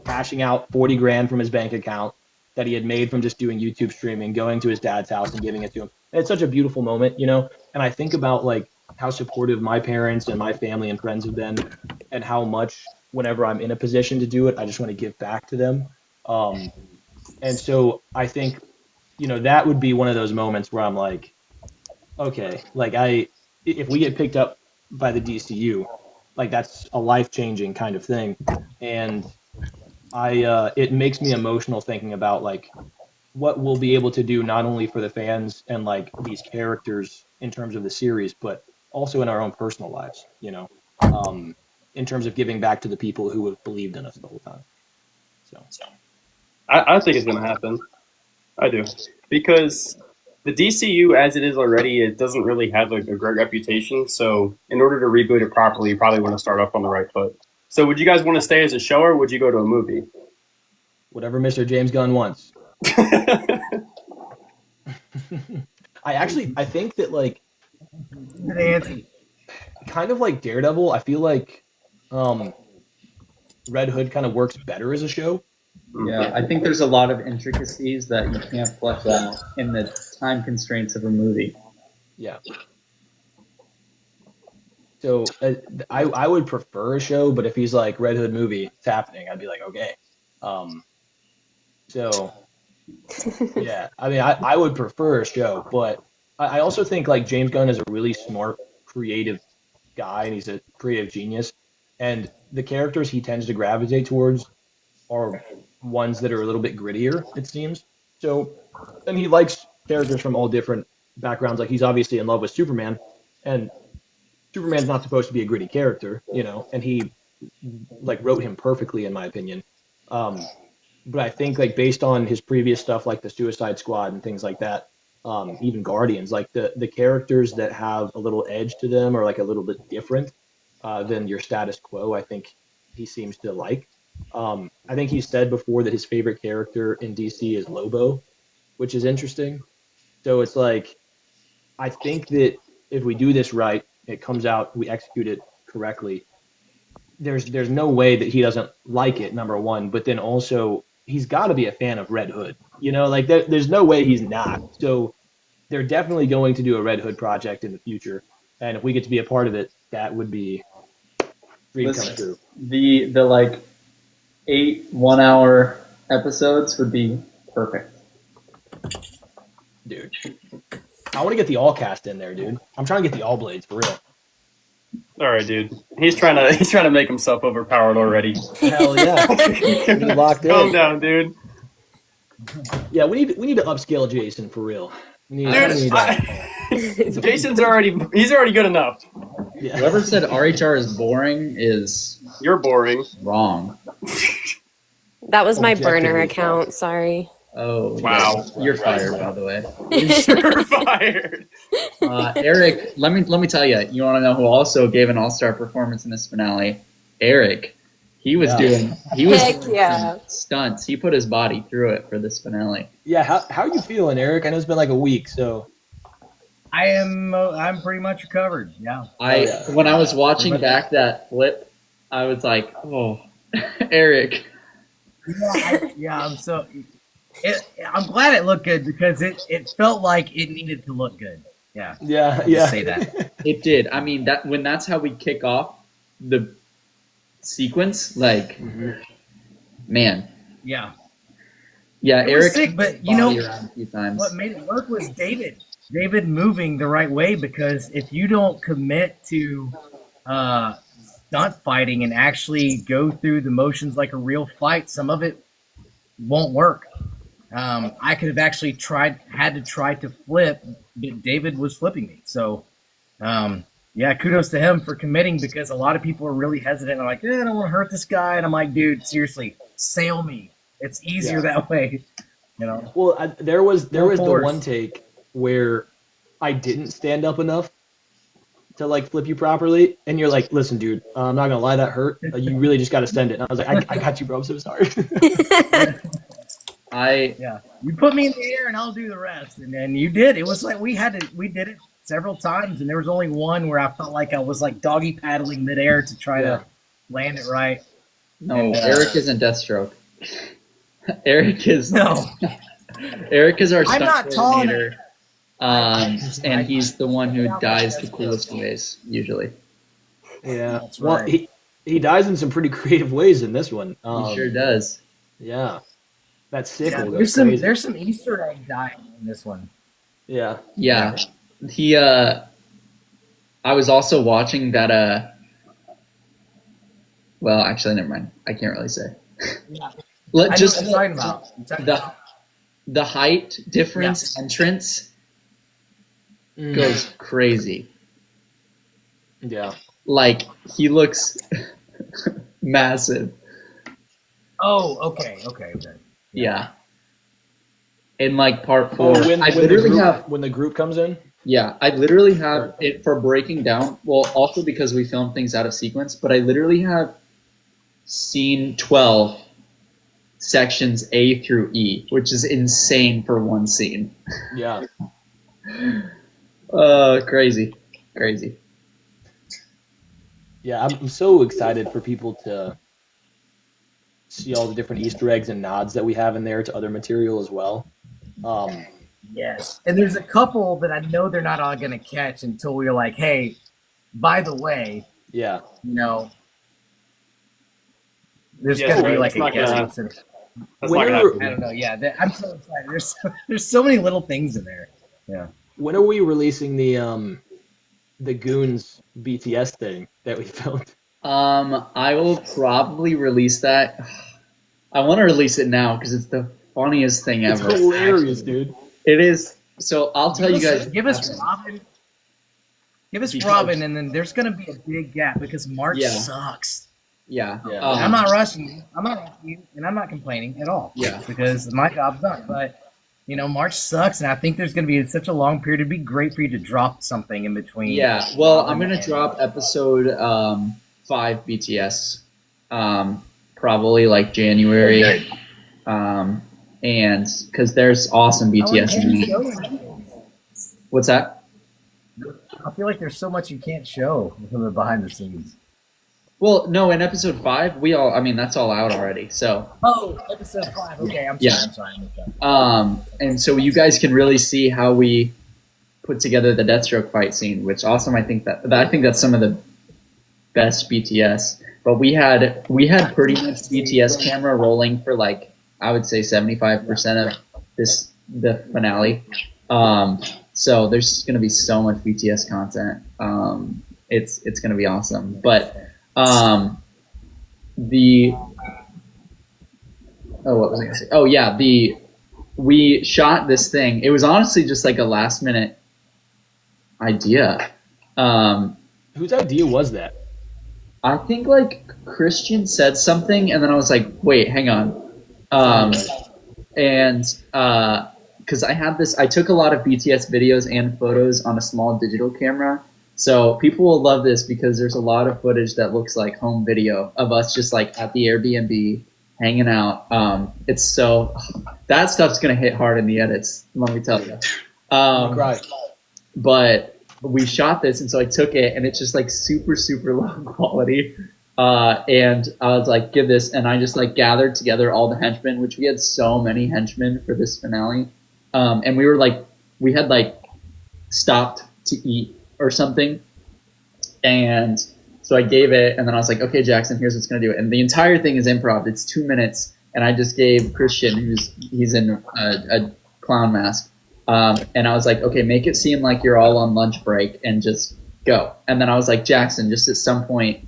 Speaker 2: cashing out 40 grand from his bank account that he had made from just doing YouTube streaming, going to his dad's house and giving it to him. And it's such a beautiful moment, and I think about like how supportive my parents and my family and friends have been, and how much whenever I'm in a position to do it, I just want to give back to them. And so I think, that would be one of those moments where I'm like, okay, like if we get picked up by the DCU, like that's a life-changing kind of thing. And it makes me emotional thinking about like what we'll be able to do not only for the fans and like these characters in terms of the series, but also in our own personal lives, in terms of giving back to the people who have believed in us the whole time. So
Speaker 3: I think it's going to happen. I do. Because the DCU, as it is already, it doesn't really have a great reputation. So in order to reboot it properly, you probably want to start off on the right foot. So would you guys want to stay as a show, or would you go to a movie?
Speaker 2: Whatever Mr. James Gunn wants. I think that like kind of like Daredevil, I feel like Red Hood kind of works better as a show.
Speaker 1: Yeah, I think there's a lot of intricacies that you can't flesh out in the time constraints of a movie.
Speaker 2: Yeah. So I would prefer a show, but if he's like Red Hood movie, it's happening, I'd be like, okay. So yeah, I mean, I would prefer a show, but I also think like James Gunn is a really smart, creative guy, and he's a creative genius. And the characters he tends to gravitate towards are ones that are a little bit grittier, it seems. So, and he likes characters from all different backgrounds. Like he's obviously in love with Superman, and Superman's not supposed to be a gritty character, and he like wrote him perfectly in my opinion. But I think like based on his previous stuff, like the Suicide Squad and things like that, even Guardians, like the characters that have a little edge to them or like a little bit different than your status quo, I think he seems to like. I think he said before that his favorite character in DC is Lobo, which is interesting. So it's like, I think that if we do this right, it comes out, we execute it correctly. There's no way that he doesn't like it, number one, but then also he's got to be a fan of Red Hood. Like there's no way he's not. So they're definitely going to do a Red Hood project in the future, and if we get to be a part of it, that would be dream come true.
Speaker 1: The like 8 1-hour episodes would be perfect.
Speaker 2: Dude. I want to get the all cast in there, dude. I'm trying to get the all blades for real.
Speaker 4: All right, dude. He's trying to make himself overpowered already.
Speaker 2: Hell yeah. Be locked in.
Speaker 4: Calm down, dude.
Speaker 2: Yeah, we need to upscale Jason for real. We need
Speaker 4: Dude, Jason's already good enough.
Speaker 2: yeah.
Speaker 1: Whoever said RHR is boring is
Speaker 4: You're boring.
Speaker 1: wrong.
Speaker 6: That was my
Speaker 2: Objectively
Speaker 6: burner
Speaker 2: false.
Speaker 6: account. Sorry.
Speaker 1: Oh,
Speaker 4: Wow.
Speaker 1: You're fired, by the way.
Speaker 4: You're fired.
Speaker 1: Eric, let me tell you. You want to know who also gave an all-star performance in this finale? Eric. He was doing
Speaker 6: Heck yeah.
Speaker 1: some stunts. He put his body through it for this finale.
Speaker 2: Yeah, how you feeling, Eric? I know it's been like a week, so
Speaker 5: I'm pretty much recovered. Yeah.
Speaker 1: When I was watching back that flip, I was like, oh, Eric.
Speaker 5: Yeah, I'm glad it looked good because it felt like it needed to look good. Yeah.
Speaker 2: yeah.
Speaker 5: Just say that.
Speaker 1: It did. I mean, that's how we kick off the sequence, like, man.
Speaker 5: Yeah.
Speaker 1: Yeah,
Speaker 5: It was
Speaker 1: Eric.
Speaker 5: sick, but you know
Speaker 1: around a few times.
Speaker 5: what made it work was David moving the right way, because if you don't commit to stunt fighting and actually go through the motions like a real fight, some of it won't work. I could have actually had to try to flip, but David was flipping me. So, yeah, kudos to him for committing, because a lot of people are really hesitant. I'm like, I don't want to hurt this guy. And I'm like, dude, seriously, sail me. It's easier that way. You know?
Speaker 2: Well, there was the
Speaker 5: force.
Speaker 2: one take where I didn't stand up enough to like flip you properly, and you're like, "Listen, dude, I'm not gonna lie, that hurt. You really just got to send it." And I was like, "I got you, bro. I'm so sorry."
Speaker 5: Yeah, you put me in the air and I'll do the rest. And then you did. It was like we did it several times, and there was only one where I felt like I was like doggy paddling midair to try to land it right.
Speaker 1: No,
Speaker 5: And,
Speaker 1: Eric isn't Deathstroke. Eric is
Speaker 5: No,
Speaker 1: Eric is our
Speaker 5: I'm
Speaker 1: stunt
Speaker 5: not tall
Speaker 1: coordinator. And he's the one who dies the coolest ways, usually.
Speaker 2: Yeah.
Speaker 5: That's
Speaker 2: Well,
Speaker 5: right.
Speaker 2: he dies in some pretty creative ways in this one.
Speaker 1: He sure does.
Speaker 2: Yeah. That sickle goes
Speaker 5: there's
Speaker 2: crazy.
Speaker 5: some Easter egg dying in this one.
Speaker 2: Yeah.
Speaker 1: Yeah. He I was also watching that well, actually never mind. I can't really say.
Speaker 5: Yeah.
Speaker 1: Let
Speaker 5: I know
Speaker 1: just
Speaker 5: what you're talking about. I'm talking about.
Speaker 1: the height difference entrance goes crazy.
Speaker 2: Yeah.
Speaker 1: Like he looks massive.
Speaker 5: Oh, okay.
Speaker 1: Yeah. In like part 4,
Speaker 2: When,
Speaker 1: I
Speaker 2: when, the
Speaker 1: literally
Speaker 2: group,
Speaker 1: have
Speaker 2: when the group comes in.
Speaker 1: Yeah, I literally have it for breaking down. Well, also because we film things out of sequence, but I literally have scene 12, sections A through E, which is insane for one scene.
Speaker 2: Yeah.
Speaker 1: Crazy.
Speaker 2: Yeah, I'm so excited for people to see all the different Easter eggs and nods that we have in there to other material as well.
Speaker 5: Yes. And there's a couple that I know they're not all going to catch until we're like, hey, by the way,
Speaker 2: Yeah.
Speaker 5: you know, there's
Speaker 4: Yeah,
Speaker 5: going to be
Speaker 4: right.
Speaker 5: like
Speaker 4: It's
Speaker 5: a
Speaker 4: not gonna
Speaker 5: guest.
Speaker 4: That's
Speaker 2: When
Speaker 4: not gonna
Speaker 2: are-
Speaker 4: happen.
Speaker 5: I don't know. Yeah, I'm so excited. There's so many little things in there. Yeah.
Speaker 2: When are we releasing the Goons BTS thing that we filmed?
Speaker 1: I will probably release that. I want to release it now because it's the funniest thing
Speaker 2: It's
Speaker 1: ever.
Speaker 2: hilarious, dude.
Speaker 1: It is. So I'll tell you guys.
Speaker 5: Give us Robin. Give us
Speaker 1: Because-
Speaker 5: Robin, and then there's going to be a big gap because March
Speaker 1: Yeah.
Speaker 5: sucks.
Speaker 1: Yeah.
Speaker 2: Yeah.
Speaker 5: And I'm not rushing you. And I'm not complaining at all.
Speaker 1: Yeah.
Speaker 5: Because my job's done. But, you know, March sucks, and I think there's going to be such a long period. It'd be great for you to drop something in between.
Speaker 1: Yeah, well, I'm gonna drop episode 5 BTS, probably like January, and because there's awesome BTS in it. What's that?
Speaker 5: I feel like there's so much you can't show from the behind the scenes.
Speaker 1: Well, no, in episode 5, that's all out already. So,
Speaker 5: Oh, episode 5. Okay, I'm sorry.
Speaker 1: Yeah.
Speaker 5: I'm sorry.
Speaker 1: and so you guys can really see how we put together the Deathstroke fight scene, which awesome. I think that's some of the best BTS. But we had pretty much BTS camera rolling for like I would say 75% the finale. So there's gonna be so much BTS content. It's gonna be awesome. But what was I gonna say? Oh yeah, we shot this thing. It was honestly just like a last minute idea.
Speaker 2: Whose idea was that?
Speaker 1: I think like Christian said something, and then I was like, wait, hang on. And because I took a lot of BTS videos and photos on a small digital camera. So people will love this because there's a lot of footage that looks like home video of us just like at the Airbnb hanging out. That stuff's gonna hit hard in the edits, let me tell you.
Speaker 2: Right.
Speaker 1: But we shot this, and so I took it, and it's just like super, super low quality. And I was like, give this, and I just like gathered together all the henchmen, which we had so many henchmen for this finale. And we had stopped to eat or something. And so I gave it, and then I was like, okay, Jackson, here's what's going to do it. And the entire thing is improv. It's 2 minutes. And I just gave Christian, he's in a clown mask. And I was like, okay, make it seem like you're all on lunch break and just go. And then I was like, Jackson, just at some point,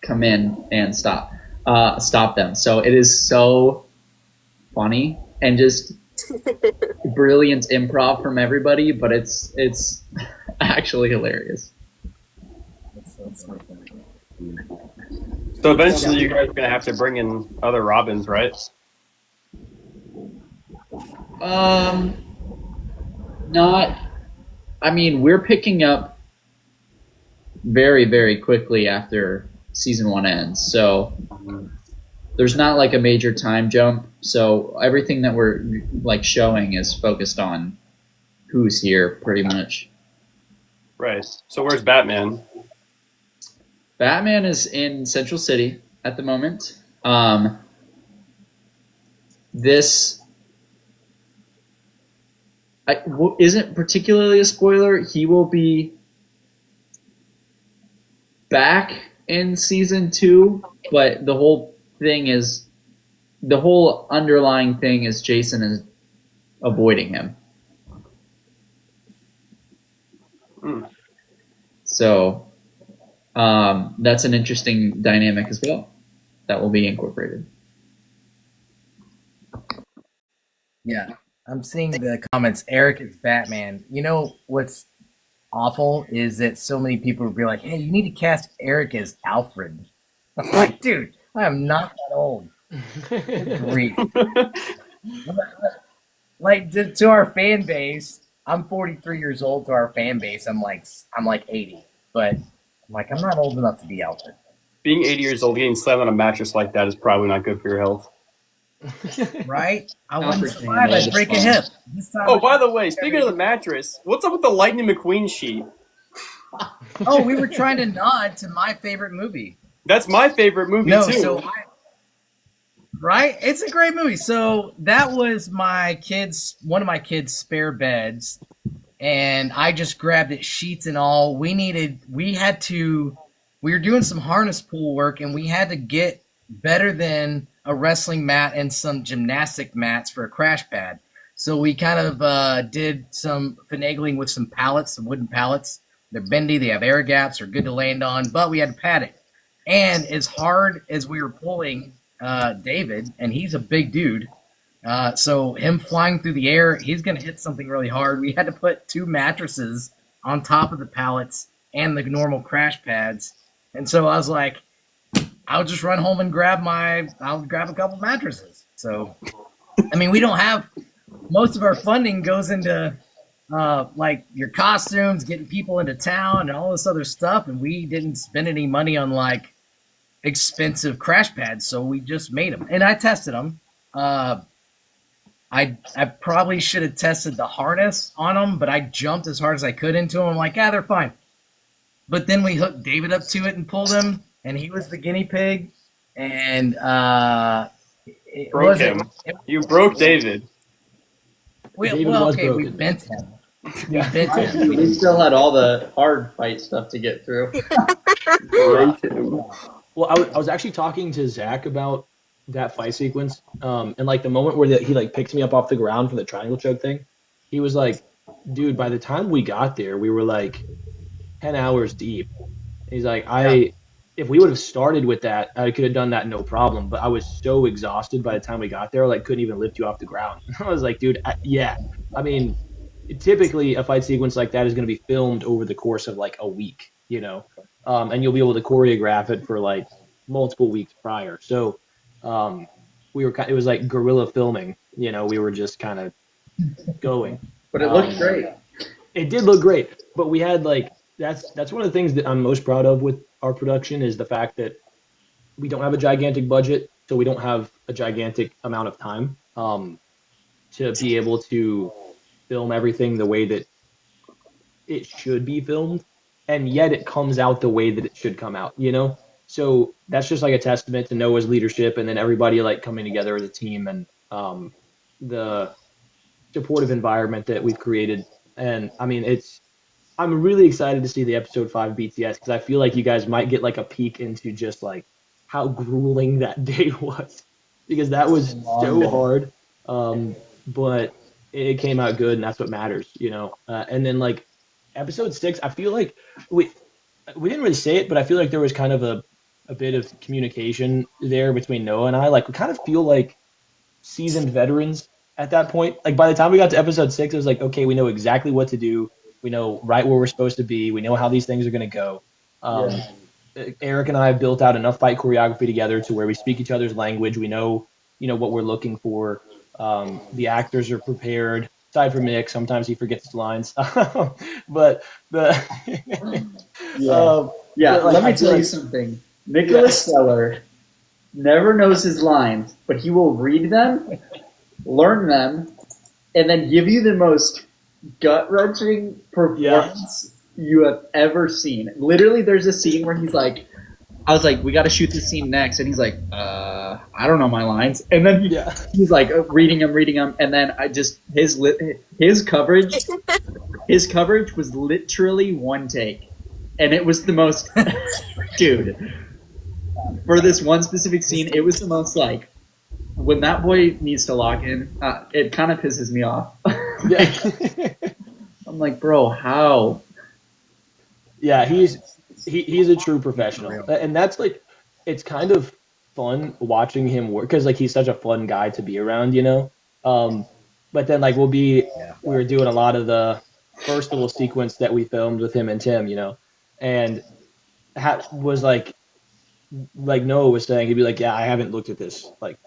Speaker 1: come in and stop them. So it is so funny and just brilliant improv from everybody, but it's actually hilarious.
Speaker 4: So eventually, you guys are gonna have to bring in other Robins, right?
Speaker 1: We're picking up very, very quickly after season 1 ends. So there's not like a major time jump. So everything that we're like showing is focused on who's here pretty much.
Speaker 4: Right. So where's Batman?
Speaker 1: Batman is in Central City at the moment. This isn't particularly a spoiler. He will be back in season 2, but the whole underlying thing is Jason is avoiding him. So that's an interesting dynamic as well that will be incorporated.
Speaker 5: Yeah, I'm seeing the comments. Eric is Batman. You know what's awful is that so many people would be like, hey, you need to cast Eric as Alfred. I'm like, dude, I am not that old. Good grief. Like to our fan base, I'm 43 years old. To our fan base, I'm like 80. But I'm not old enough to be Alfred.
Speaker 4: Being 80 years old, getting slammed on a mattress like that is probably not good for your health.
Speaker 5: Right? I wouldn't survive. I'd break a hip.
Speaker 4: Oh, by the way, speaking of the mattress, what's up with the Lightning McQueen sheet?
Speaker 5: Oh, we were trying to nod to my favorite movie.
Speaker 4: That's my favorite movie, too.
Speaker 5: Right? It's a great movie. So that was one of my kids' spare beds, and I just grabbed it, sheets and all. We were doing some harness pool work, and we had to get better than a wrestling mat and some gymnastic mats for a crash pad. So we kind of did some finagling with some pallets, some wooden pallets. They're bendy, they have air gaps, they're good to land on, but we had to pad it. And as hard as we were pulling David, and he's a big dude, so him flying through the air, he's going to hit something really hard. We had to put 2 mattresses on top of the pallets and the normal crash pads. And so I was like, I'll just run home and grab a couple mattresses. So, we don't have, most of our funding goes into like your costumes, getting people into town and all this other stuff. And we didn't spend any money on like expensive crash pads. So we just made them, and I tested them. I probably should have tested the harness on them, but I jumped as hard as I could into them. I'm like, they're fine. But then we hooked David up to it and pulled him, and he was the guinea pig. And
Speaker 4: broke him. You broke David.
Speaker 5: We bent him.
Speaker 2: Yeah.
Speaker 5: We bent him.
Speaker 1: We still had all the hard fight stuff to get through.
Speaker 2: Well, I was actually talking to Zach about that fight sequence. And like the moment where he like picks me up off the ground from the triangle choke thing, he was like, dude, by the time we got there, we were like 10 hours deep. He's like, if we would have started with that, I could have done that no problem. But I was so exhausted by the time we got there, like couldn't even lift you off the ground. I was like, dude, yeah. I mean, typically a fight sequence like that is going to be filmed over the course of like a week, and you'll be able to choreograph it for like multiple weeks prior. So it was like guerrilla filming. We were just kind of going.
Speaker 1: But it looked great.
Speaker 2: It did look great, but we had like that's one of the things that I'm most proud of with our production is the fact that we don't have a gigantic budget, so we don't have a gigantic amount of time to be able to film everything the way that it should be filmed, and yet it comes out the way that it should come out. So that's just like a testament to Noah's leadership, and then everybody like coming together as a team, and the supportive environment that we've created. And I mean, I'm really excited to see the episode 5 BTS because I feel like you guys might get like a peek into just like how grueling that day was, because that was so hard. But it came out good, and that's what matters, and then like episode 6, I feel like we didn't really say it, but I feel like there was kind of a bit of communication there between Noah and I. Like we kind of feel like seasoned veterans at that point. Like by the time we got to episode 6, it was like, okay, we know exactly what to do. We know right where we're supposed to be. We know how these things are going to go. Eric and I have built out enough fight choreography together to where we speak each other's language. We know, what we're looking for. The actors are prepared. Aside from Nick, sometimes he forgets his lines. But the
Speaker 1: Let me tell you something. Nicholas Seller never knows his lines, but he will read them, learn them, and then give you the most gut-wrenching performance you have ever seen. Literally, there's a scene where he's like, I was like, we got to shoot this scene next. And he's like, I don't know my lines. And then he's like reading them. And then his coverage was literally one take. And it was the most, dude, for this one specific scene, it was the most like, when that boy needs to lock in, it kind of pisses me off. I'm like, bro, how?
Speaker 2: Yeah, he's a true professional, and that's like, it's kind of fun watching him work because like he's such a fun guy to be around, But then like we were doing a lot of the first little sequence that we filmed with him and Tim, and was like Noah was saying, he'd be like, yeah, I haven't looked at this like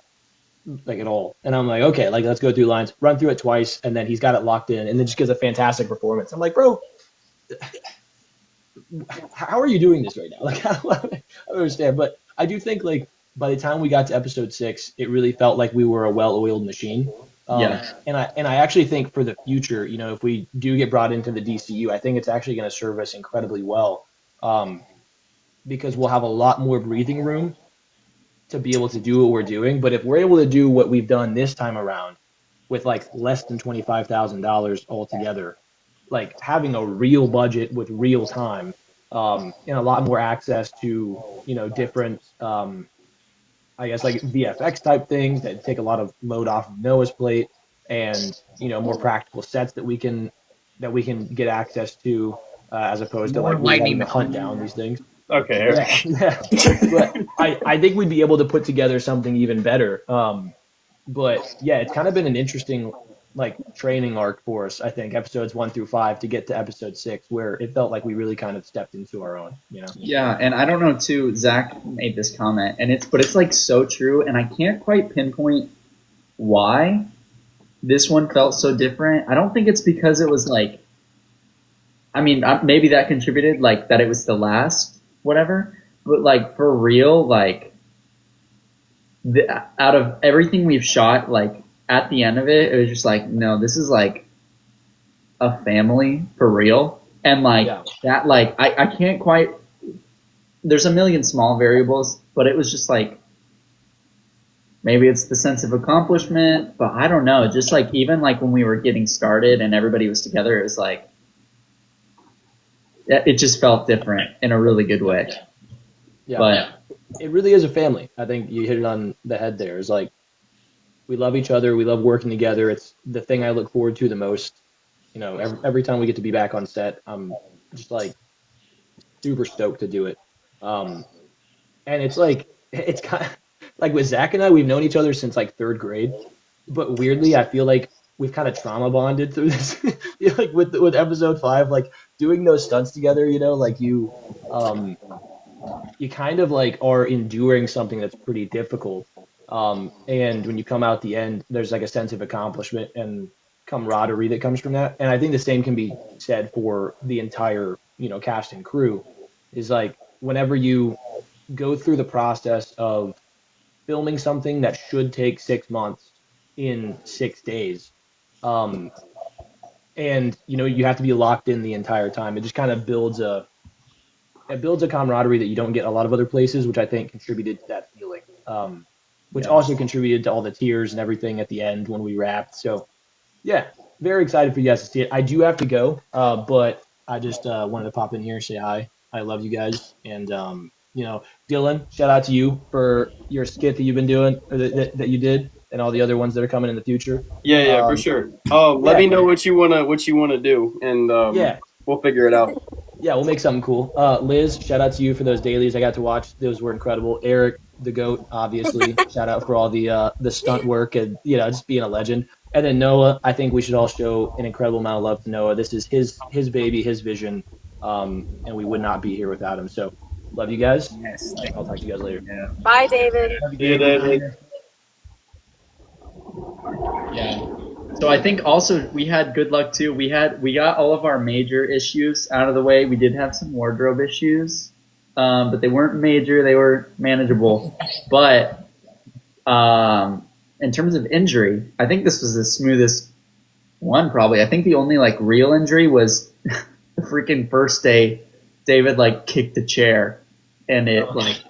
Speaker 2: at all. And I'm like, okay, like let's go through lines, run through it twice, and then he's got it locked in, and then just gives a fantastic performance. I'm like, bro, how are you doing this right now? Like, I don't understand. But I do think like by the time we got to episode 6, it really felt like we were a well-oiled machine. And I actually think for the future, if we do get brought into the DCU, I think it's actually going to serve us incredibly well, because we'll have a lot more breathing room to be able to do what we're doing. But if we're able to do what we've done this time around with like less than $25,000 altogether, like having a real budget with real time, and a lot more access to, different, I guess like VFX type things that take a lot of load off of Noah's plate, and, more practical sets that we can get access to, as opposed to like we having to hunt down these things.
Speaker 4: Okay.
Speaker 2: But I think we'd be able to put together something even better. But yeah, it's kind of been an interesting like training arc for us. I think episodes 1 through 5 to get to episode 6, where it felt like we really kind of stepped into our own.
Speaker 1: Yeah, and I don't know too. Zach made this comment, and it's like so true, and I can't quite pinpoint why this one felt so different. I don't think it's because it was like, I mean, maybe that contributed, like that it was the last whatever, but like for real, like out of everything we've shot, like at the end of it, it was just like, no, this is like a family for real. And like that, like I can't quite, there's a million small variables, but it was just like, maybe it's the sense of accomplishment, but I don't know. Just like, even like when we were getting started and everybody was together, it was like, it just felt different in a really good way.
Speaker 2: Yeah.
Speaker 1: But
Speaker 2: It really is a family. I think you hit it on the head there. It's like we love each other. We love working together. It's the thing I look forward to the most. You know, every time we get to be back on set, I'm just like super stoked to do it. And it's like it's kind of like with Zach and I, we've known each other since like third grade, but weirdly, I feel like we've kind of trauma bonded through this. You know, like with episode 5, like doing those stunts together. You know, like you kind of like are enduring something that's pretty difficult. And when you come out the end, there's like a sense of accomplishment and camaraderie that comes from that. And I think the same can be said for the entire, you know, cast and crew. Is like whenever you go through the process of filming something that should take 6 months in 6 days, and you know you have to be locked in the entire time. It just kind of builds a camaraderie that you don't get a lot of other places, which I think contributed to that feeling. Which also contributed to all the tears and everything at the end when we wrapped. So, yeah, very excited for you guys to see it. I do have to go, but I just wanted to pop in here and say hi. I love you guys. And, you know, Dylan, shout out to you for your skit that you've been doing, or that you did, and all the other ones that are coming in the future.
Speaker 3: Yeah, for sure. Let me know what you wanna do, and
Speaker 2: Yeah.
Speaker 3: we'll figure it out.
Speaker 2: Yeah, we'll make something cool. Liz, shout out to you for those dailies I got to watch. Those were incredible. Eric, the GOAT, obviously. Shout out for all the stunt work and, you know, just being a legend. And then Noah, I think we should all show an incredible amount of love to Noah. This is his baby, his vision, and we would not be here without him. So, love you guys.
Speaker 5: Yes.
Speaker 2: I'll talk to you guys later.
Speaker 5: Yeah.
Speaker 6: Bye, David.
Speaker 3: Yeah, David.
Speaker 1: yeah. So I think also we had good luck too. We got all of our major issues out of the way. We did have some wardrobe issues, but they weren't major. They were manageable. But in terms of injury, I think this was the smoothest one probably. I think the only like real injury was the freaking first day. David like kicked a chair, and it like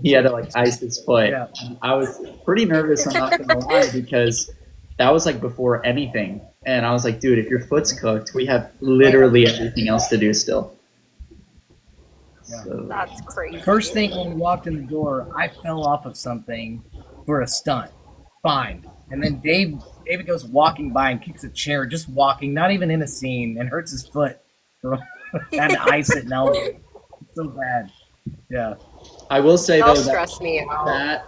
Speaker 1: he had to like ice his foot.
Speaker 5: Yeah.
Speaker 1: I was pretty nervous. I'm not gonna lie because that was like before anything. And I was like, dude, if your foot's cooked, we have literally everything else to do still.
Speaker 5: Yeah.
Speaker 1: So,
Speaker 6: That's crazy.
Speaker 5: First thing when we walked in the door, I fell off of something for a stunt. Fine. And then David goes walking by and kicks a chair, just walking, not even in a scene, and hurts his foot. Had to ice it now. It's so bad. Yeah.
Speaker 1: I will say
Speaker 6: Y'all
Speaker 1: though
Speaker 6: stress me out.
Speaker 1: that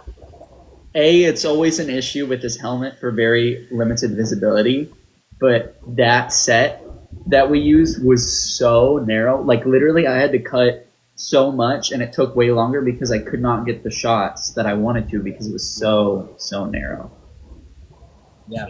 Speaker 1: it's always an issue with this helmet for very limited visibility, but that set that we used was so narrow. Like literally I had to cut so much and it took way longer because I could not get the shots that I wanted to because it was so narrow.
Speaker 5: Yeah.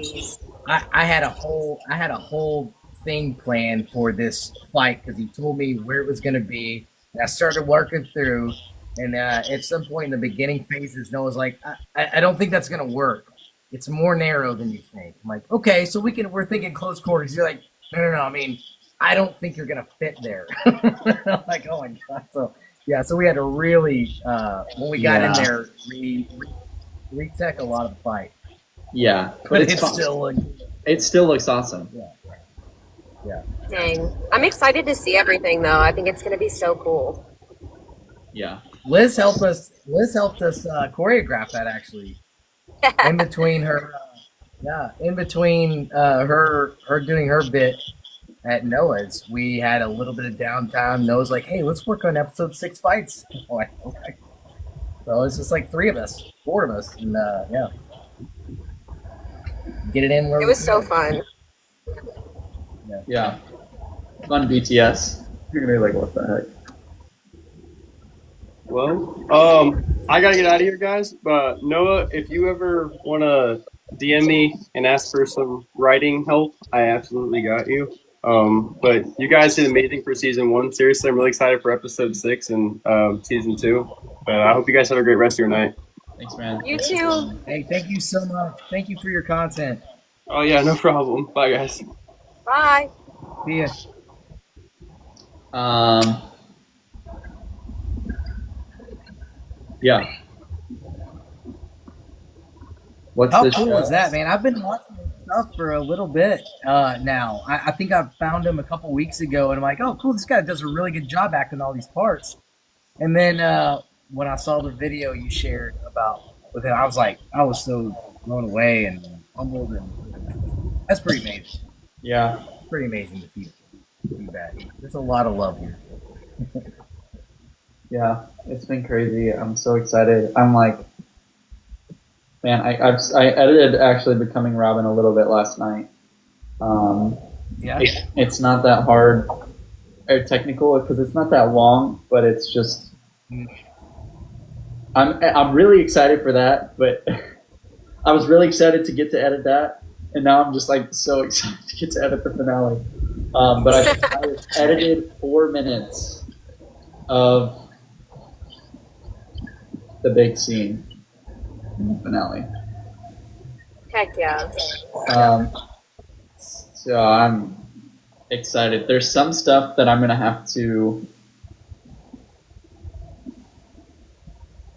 Speaker 5: I had a whole thing planned for this fight because he told me where it was going to be. And I started working through, and at some point in the beginning phases, Noah's like, I don't think that's going to work. It's more narrow than you think. I'm like, okay, so we're thinking close quarters. You're like, no. I mean, I don't think you're going to fit there. I'm like, oh my God. So, yeah, so we had to really, when we got in there, retech a lot of the fight.
Speaker 1: Yeah.
Speaker 5: But
Speaker 1: it's
Speaker 5: it's
Speaker 1: fun. It still looks awesome.
Speaker 5: Yeah.
Speaker 6: Dang. I'm excited to see everything, though. I think it's going to be so cool.
Speaker 1: Yeah.
Speaker 5: Liz helped us choreograph that actually. In between her, her doing her bit at Noah's, we had a little bit of downtime. Noah's like, "Hey, let's work on episode 6 fights." I'm like, okay. So it's just like 4 of us, and get it in. Where
Speaker 6: It was so fun.
Speaker 1: Yeah. Fun BTS. You're gonna be like, what the heck?
Speaker 3: Well, I gotta get out of here, guys. But Noah, if you ever wanna DM me and ask for some writing help, I absolutely got you. But you guys did amazing for season 1. Seriously, I'm really excited for episode 6 and season 2. But I hope you guys have a great rest of your night.
Speaker 1: Thanks, man.
Speaker 6: You too.
Speaker 5: Hey, thank you so much. Thank you for your content.
Speaker 3: Oh yeah, no problem. Bye, guys.
Speaker 6: Bye.
Speaker 5: See ya.
Speaker 1: Yeah. What's
Speaker 5: How
Speaker 1: this
Speaker 5: cool
Speaker 1: show?
Speaker 5: is that, man? I've been watching his stuff for a little bit now. I think I found him a couple weeks ago, and I'm like, oh, cool, this guy does a really good job acting all these parts. And then when I saw the video you shared about with it, I was so blown away and humbled, and that's pretty amazing.
Speaker 1: Yeah.
Speaker 5: Pretty amazing to see feedback. There's a lot of love here.
Speaker 1: Yeah, it's been crazy. I'm so excited. I'm like, man, I edited actually Becoming Robin a little bit last night.
Speaker 5: Yeah.
Speaker 1: It's not that hard or technical because it's not that long, but it's just I'm really excited for that. But I was really excited to get to edit that, and now I'm just like so excited to get to edit the finale. But I edited 4 minutes of the big scene in the finale.
Speaker 6: Heck yeah.
Speaker 1: So I'm excited. There's some stuff that I'm gonna have to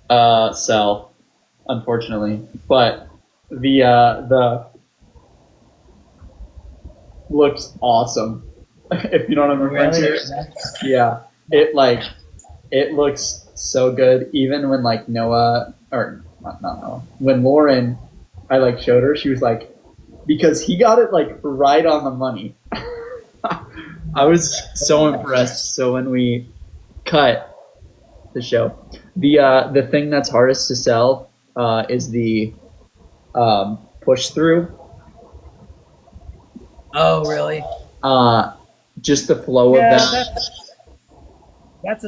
Speaker 1: sell, unfortunately. But the looks awesome. If you know what I'm referring to. Yeah. It looks so good. Even when like Noah or not Noah, when Lauren I like showed her, she was like, because he got it like right on the money. I was so impressed. So when we cut the show, the thing that's hardest to sell is the push through.
Speaker 5: Oh, really?
Speaker 1: Just the flow of that.
Speaker 5: That's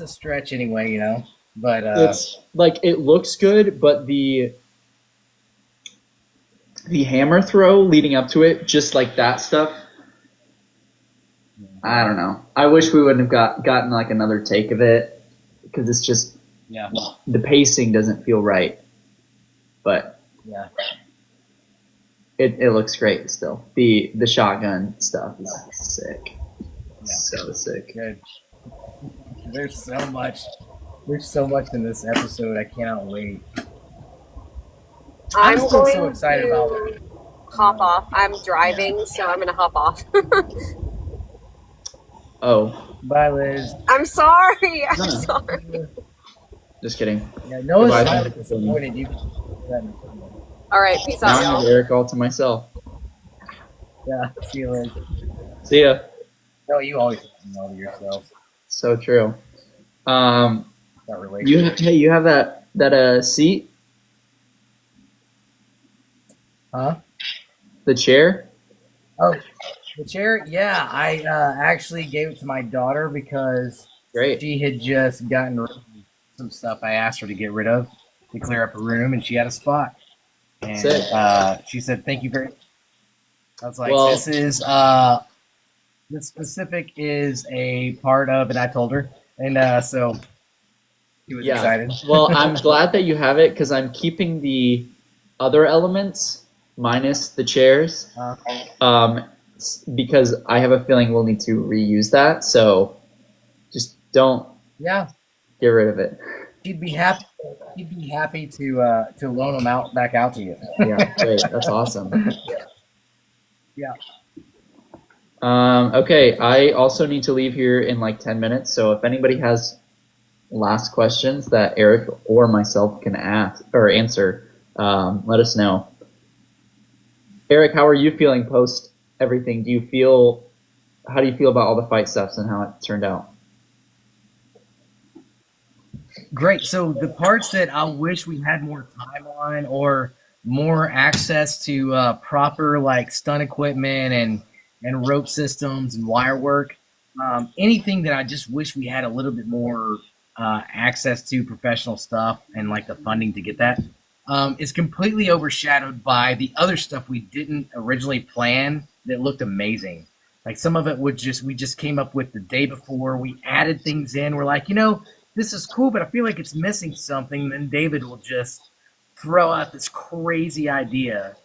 Speaker 5: a stretch anyway, you know. But
Speaker 1: It's like it looks good, but the hammer throw leading up to it, just like that stuff. I don't know. I wish we wouldn't have gotten like another take of it because it's just
Speaker 5: yeah,
Speaker 1: the pacing doesn't feel right. But
Speaker 5: yeah.
Speaker 1: it looks great still. The shotgun stuff is sick.
Speaker 5: Yeah.
Speaker 1: So sick.
Speaker 5: Good. There's so much in this episode. I cannot wait.
Speaker 6: I'm
Speaker 5: still
Speaker 6: going
Speaker 5: so excited about
Speaker 6: to
Speaker 5: it.
Speaker 6: hop off. I'm driving, so I'm going to hop off.
Speaker 1: Oh,
Speaker 5: Bye, Liz.
Speaker 6: I'm sorry. I'm
Speaker 1: No.
Speaker 6: sorry.
Speaker 1: just kidding.
Speaker 5: Yeah, Noah's
Speaker 1: Goodbye.
Speaker 5: finally disappointed. You.
Speaker 6: All right. Peace
Speaker 1: Now
Speaker 6: out,
Speaker 1: I have
Speaker 6: y'all.
Speaker 1: Eric all to myself.
Speaker 5: Yeah, see you, Liz.
Speaker 1: See ya.
Speaker 5: No, you always know yourself.
Speaker 1: So true.
Speaker 5: That relationship.
Speaker 1: You have that seat,
Speaker 5: Huh?
Speaker 1: the chair.
Speaker 5: Oh, the chair? Yeah, I actually gave it to my daughter because
Speaker 1: Great.
Speaker 5: she had just gotten rid of some stuff I asked her to get rid of to clear up her room, and she had a spot. And
Speaker 1: Sick.
Speaker 5: she said, "Thank you very much." I was like,
Speaker 1: Well-
Speaker 5: "This is this specific is a part of," and I told her, and so she was excited.
Speaker 1: Well, I'm glad that you have it because I'm keeping the other elements minus the chairs. Because I have a feeling we'll need to reuse that. So just don't
Speaker 5: Yeah,
Speaker 1: get rid of it.
Speaker 5: she'd be happy. She'd be happy to loan them back out to you.
Speaker 1: Yeah, great. That's awesome.
Speaker 5: Yeah.
Speaker 1: Okay, I also need to leave here in like 10 minutes. So if anybody has last questions that Eric or myself can ask or answer, let us know. Eric, how are you feeling post everything? How do you feel about all the fight stuffs and how it turned out?
Speaker 5: Great. So the parts that I wish we had more time on or more access to proper like stunt equipment and rope systems and wire work, anything that I just wish we had a little bit more access to professional stuff and like the funding to get that is completely overshadowed by the other stuff we didn't originally plan that looked amazing. Like some of it we just came up with the day before. We added things in. We're like, this is cool, but I feel like it's missing something. Then David will just throw out this crazy idea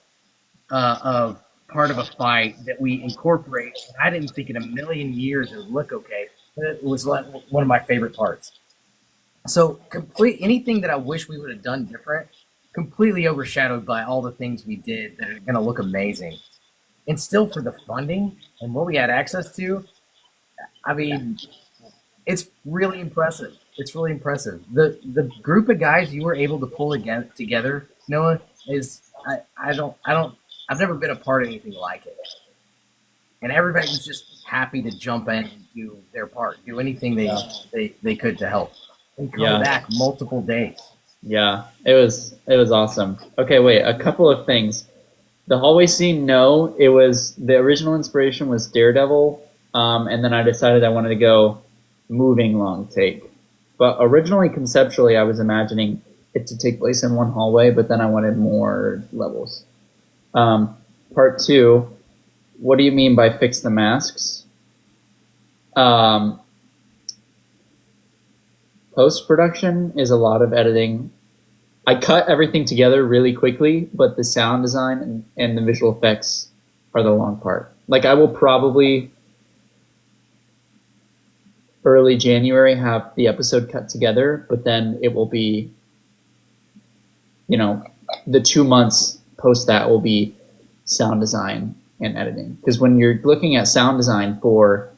Speaker 5: of part of a fight that we incorporate. I didn't think in a million years it would look okay, but it was like one of my favorite parts. So anything that I wish we would have done different, completely overshadowed by all the things we did that are going to look amazing. And still for the funding and what we had access to, I mean, it's really impressive. it's really impressive. The group of guys you were able to pull again together, Noah, is I've never been a part of anything like it. And everybody was just happy to jump in and do their part, do anything they could to help, and come
Speaker 1: Yeah.
Speaker 5: back multiple days.
Speaker 1: Yeah, it was awesome. Okay, wait, a couple of things. The hallway scene, no, it was the original inspiration was Daredevil, and then I decided I wanted to go moving long take. But originally, conceptually, I was imagining it to take place in one hallway, but then I wanted more levels. Part two, what do you mean by fix the masks? Post-production is a lot of editing. I cut everything together really quickly, but the sound design and the visual effects are the long part. Like, I will probably early January have the episode cut together, but then it will be, the 2 months post that will be sound design and editing. Because when you're looking at sound design for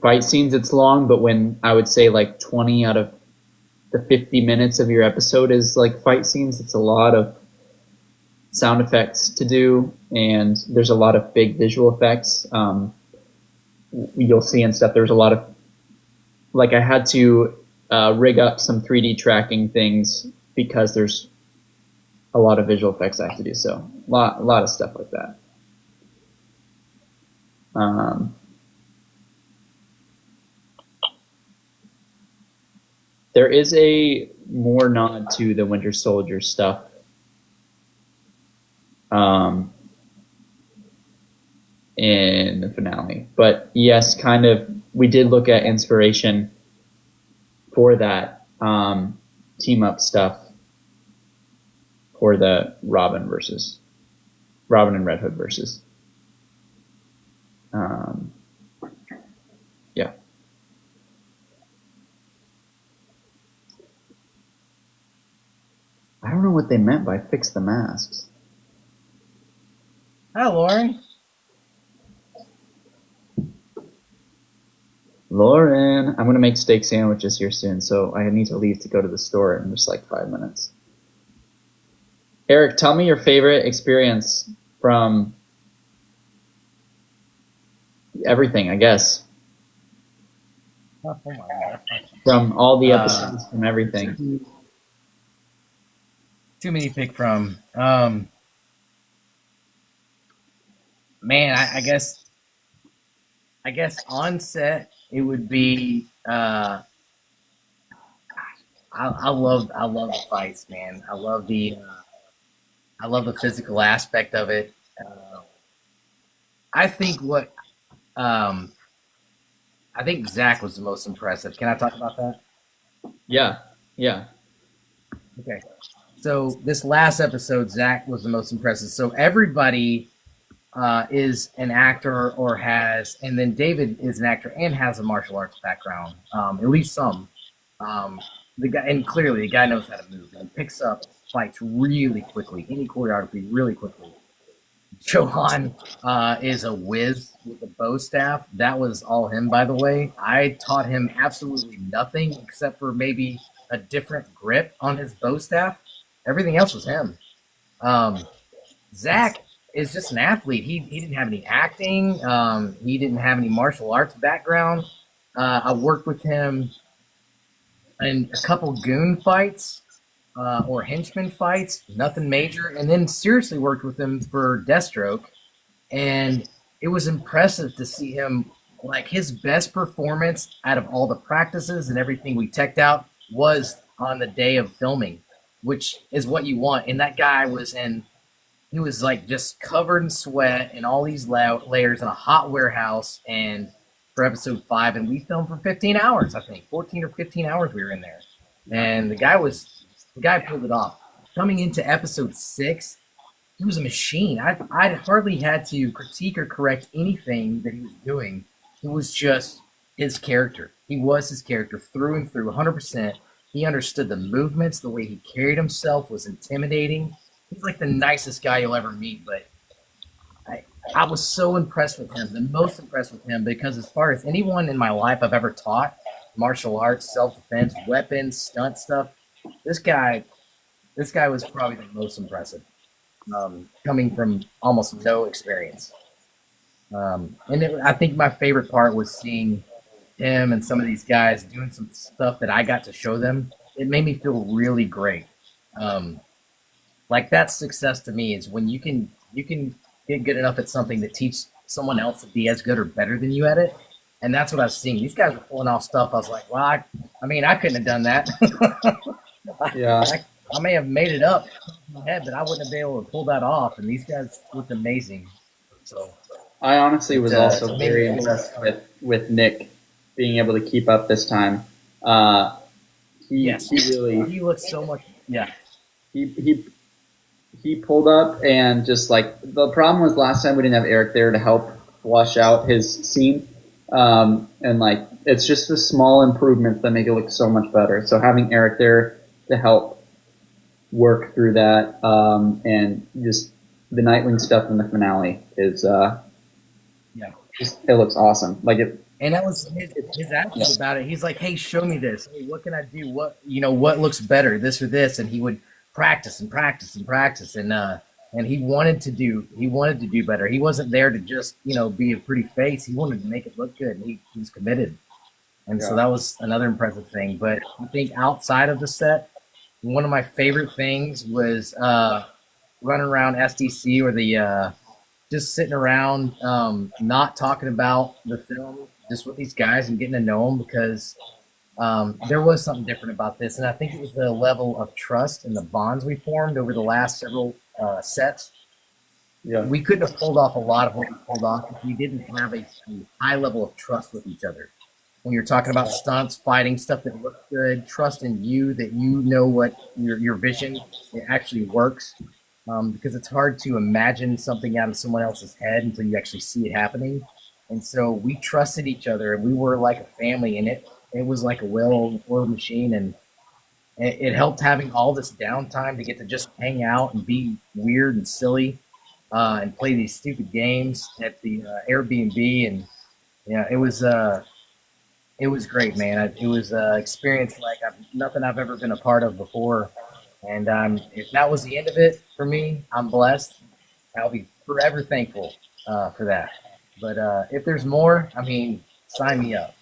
Speaker 1: fight scenes, it's long, but when I would say like 20 out of the 50 minutes of your episode is like fight scenes, it's a lot of sound effects to do, and there's a lot of big visual effects. You'll see and stuff. There's a lot of, like, I had to rig up some 3D tracking things because there's a lot of visual effects I have to do. So a lot of stuff like that. There is a more nod to the Winter Soldier stuff. In the finale. But yes, kind of, we did look at inspiration for that team up stuff for the Robin and Red Hood versus. Yeah. I don't know what they meant by fix the masks.
Speaker 5: Hi, Lauren.
Speaker 1: Lauren, I'm going to make steak sandwiches here soon, so I need to leave to go to the store in just like 5 minutes. Eric, tell me your favorite experience from everything, I guess.
Speaker 5: Oh my God.
Speaker 1: From all the episodes, from everything.
Speaker 5: Too many to pick from. Man, I guess on set it would be. I love the fights, man. I love the physical aspect of it. I think Zach was the most impressive. Can I talk about that?
Speaker 1: Yeah.
Speaker 5: Okay. So this last episode, Zach was the most impressive. So everybody is an actor or has, and then David is an actor and has a martial arts background, at least some. The guy, and clearly the guy knows how to move and he picks up fights really quickly, any choreography really quickly. Johan is a whiz with the bow staff. That was all him, by the way. I taught him absolutely nothing except for maybe a different grip on his bow staff. Everything else was him. Zach is just an athlete. He didn't have any acting. He didn't have any martial arts background. I worked with him in a couple goon fights or henchman fights, nothing major, and then seriously worked with him for Deathstroke. And it was impressive to see him, like, his best performance out of all the practices and everything we teched out was on the day of filming, which is what you want. And that guy he was like just covered in sweat and all these layers in a hot warehouse, and for episode 5, and we filmed for 15 hours, I think 14 or 15 hours we were in there, and the guy pulled it off. Coming into episode 6, he was a machine. I hardly had to critique or correct anything that he was doing. It was just his character. He was his character through and through, 100%. He understood the movements. The way he carried himself was intimidating. He's like the nicest guy you'll ever meet, but I was so impressed with him, the most impressed with him, because as far as anyone in my life I've ever taught martial arts, self-defense, weapons, stunt stuff, this guy, this guy was probably the most impressive, coming from almost no experience. I think my favorite part was seeing him and some of these guys doing some stuff that I got to show them. It made me feel really great. Like that's success to me is when you can get good enough at something that teach someone else to be as good or better than you at it. And that's what I was seeing. These guys were pulling off stuff. I was like, well, I mean, I couldn't have done that.
Speaker 1: Yeah.
Speaker 5: I may have made it up in my head, but I wouldn't have been able to pull that off. And these guys looked amazing. So
Speaker 1: I honestly was also
Speaker 5: it
Speaker 1: very
Speaker 5: made me feel-
Speaker 1: impressed with Nick being able to keep up this time.
Speaker 5: Yes.
Speaker 1: He really
Speaker 5: he looked so much. Yeah.
Speaker 1: he pulled up, and just like the problem was last time we didn't have Eric there to help flush out his scene, and like it's just the small improvements that make it look so much better. So having Eric there to help work through that, and just the Nightwing stuff in the finale is just, it looks awesome. Like it.
Speaker 5: And that was his attitude about it. He's like, "Hey, show me this. Hey, what can I do? What looks better, this or this?" And he would practice and practice and practice, and he wanted to do better. He wasn't there to just be a pretty face. He wanted to make it look good. And he was committed, and so that was another impressive thing. But I think outside of the set, one of my favorite things was running around SDC or the just sitting around, not talking about the film, just with these guys and getting to know them, because there was something different about this. And I think it was the level of trust and the bonds we formed over the last several sets.
Speaker 1: Yeah.
Speaker 5: We couldn't have pulled off a lot of what we pulled off if we didn't have a high level of trust with each other. When you're talking about stunts, fighting, stuff that looks good, trust in you that you know what your vision, it actually works. Because it's hard to imagine something out of someone else's head until you actually see it happening. And so we trusted each other, and we were like a family, and it was like a well-oiled machine, and it helped having all this downtime to get to just hang out and be weird and silly, and play these stupid games at the Airbnb. And it was great, man. It was an experience like nothing I've ever been a part of before. And if that was the end of it for me, I'm blessed. I'll be forever thankful for that. But if there's more, I mean, sign me up,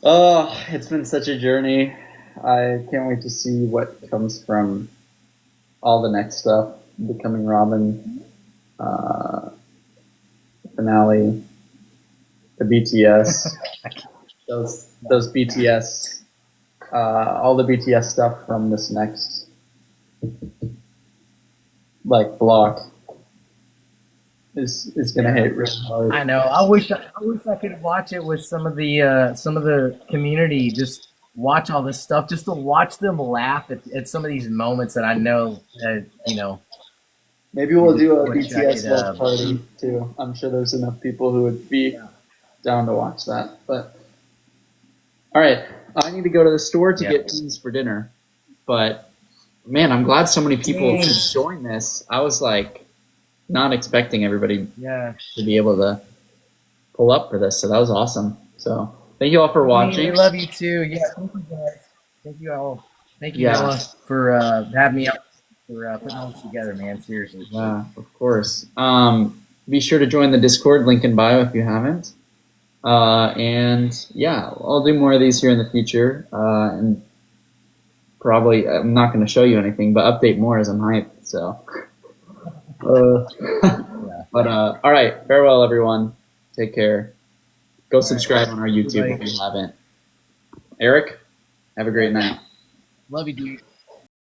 Speaker 1: Oh, it's been such a journey. I can't wait to see what comes from all the next stuff. Becoming Robin, finale, the BTS, those BTS, all the BTS stuff from this next block is gonna hit really hard.
Speaker 5: I know. I wish I could watch it with some of the community. Just watch all this stuff, just to watch them laugh at some of these moments that I know that
Speaker 1: Maybe we'll do a
Speaker 5: Wish I
Speaker 1: BTS
Speaker 5: could,
Speaker 1: watch party too. I'm sure there's enough people who would be down to watch that. But all right, I need to go to the store to get things for dinner. But man, I'm glad so many people could join this. I was not expecting everybody to be able to pull up for this, so that was awesome. So thank you all for watching.
Speaker 5: We love you too. Yeah, thank you guys. Thank you all. Thank you, Noah, for having me up, for putting all this together, man. Seriously.
Speaker 1: Yeah, of course. Be sure to join the Discord, link in bio if you haven't. And yeah, I'll do more of these here in the future. And probably, I'm not going to show you anything, but update more as I'm hyped. So, but all right, farewell, everyone. Take care. Go subscribe on our YouTube if you haven't. Eric, have a great night.
Speaker 5: Love you, dude.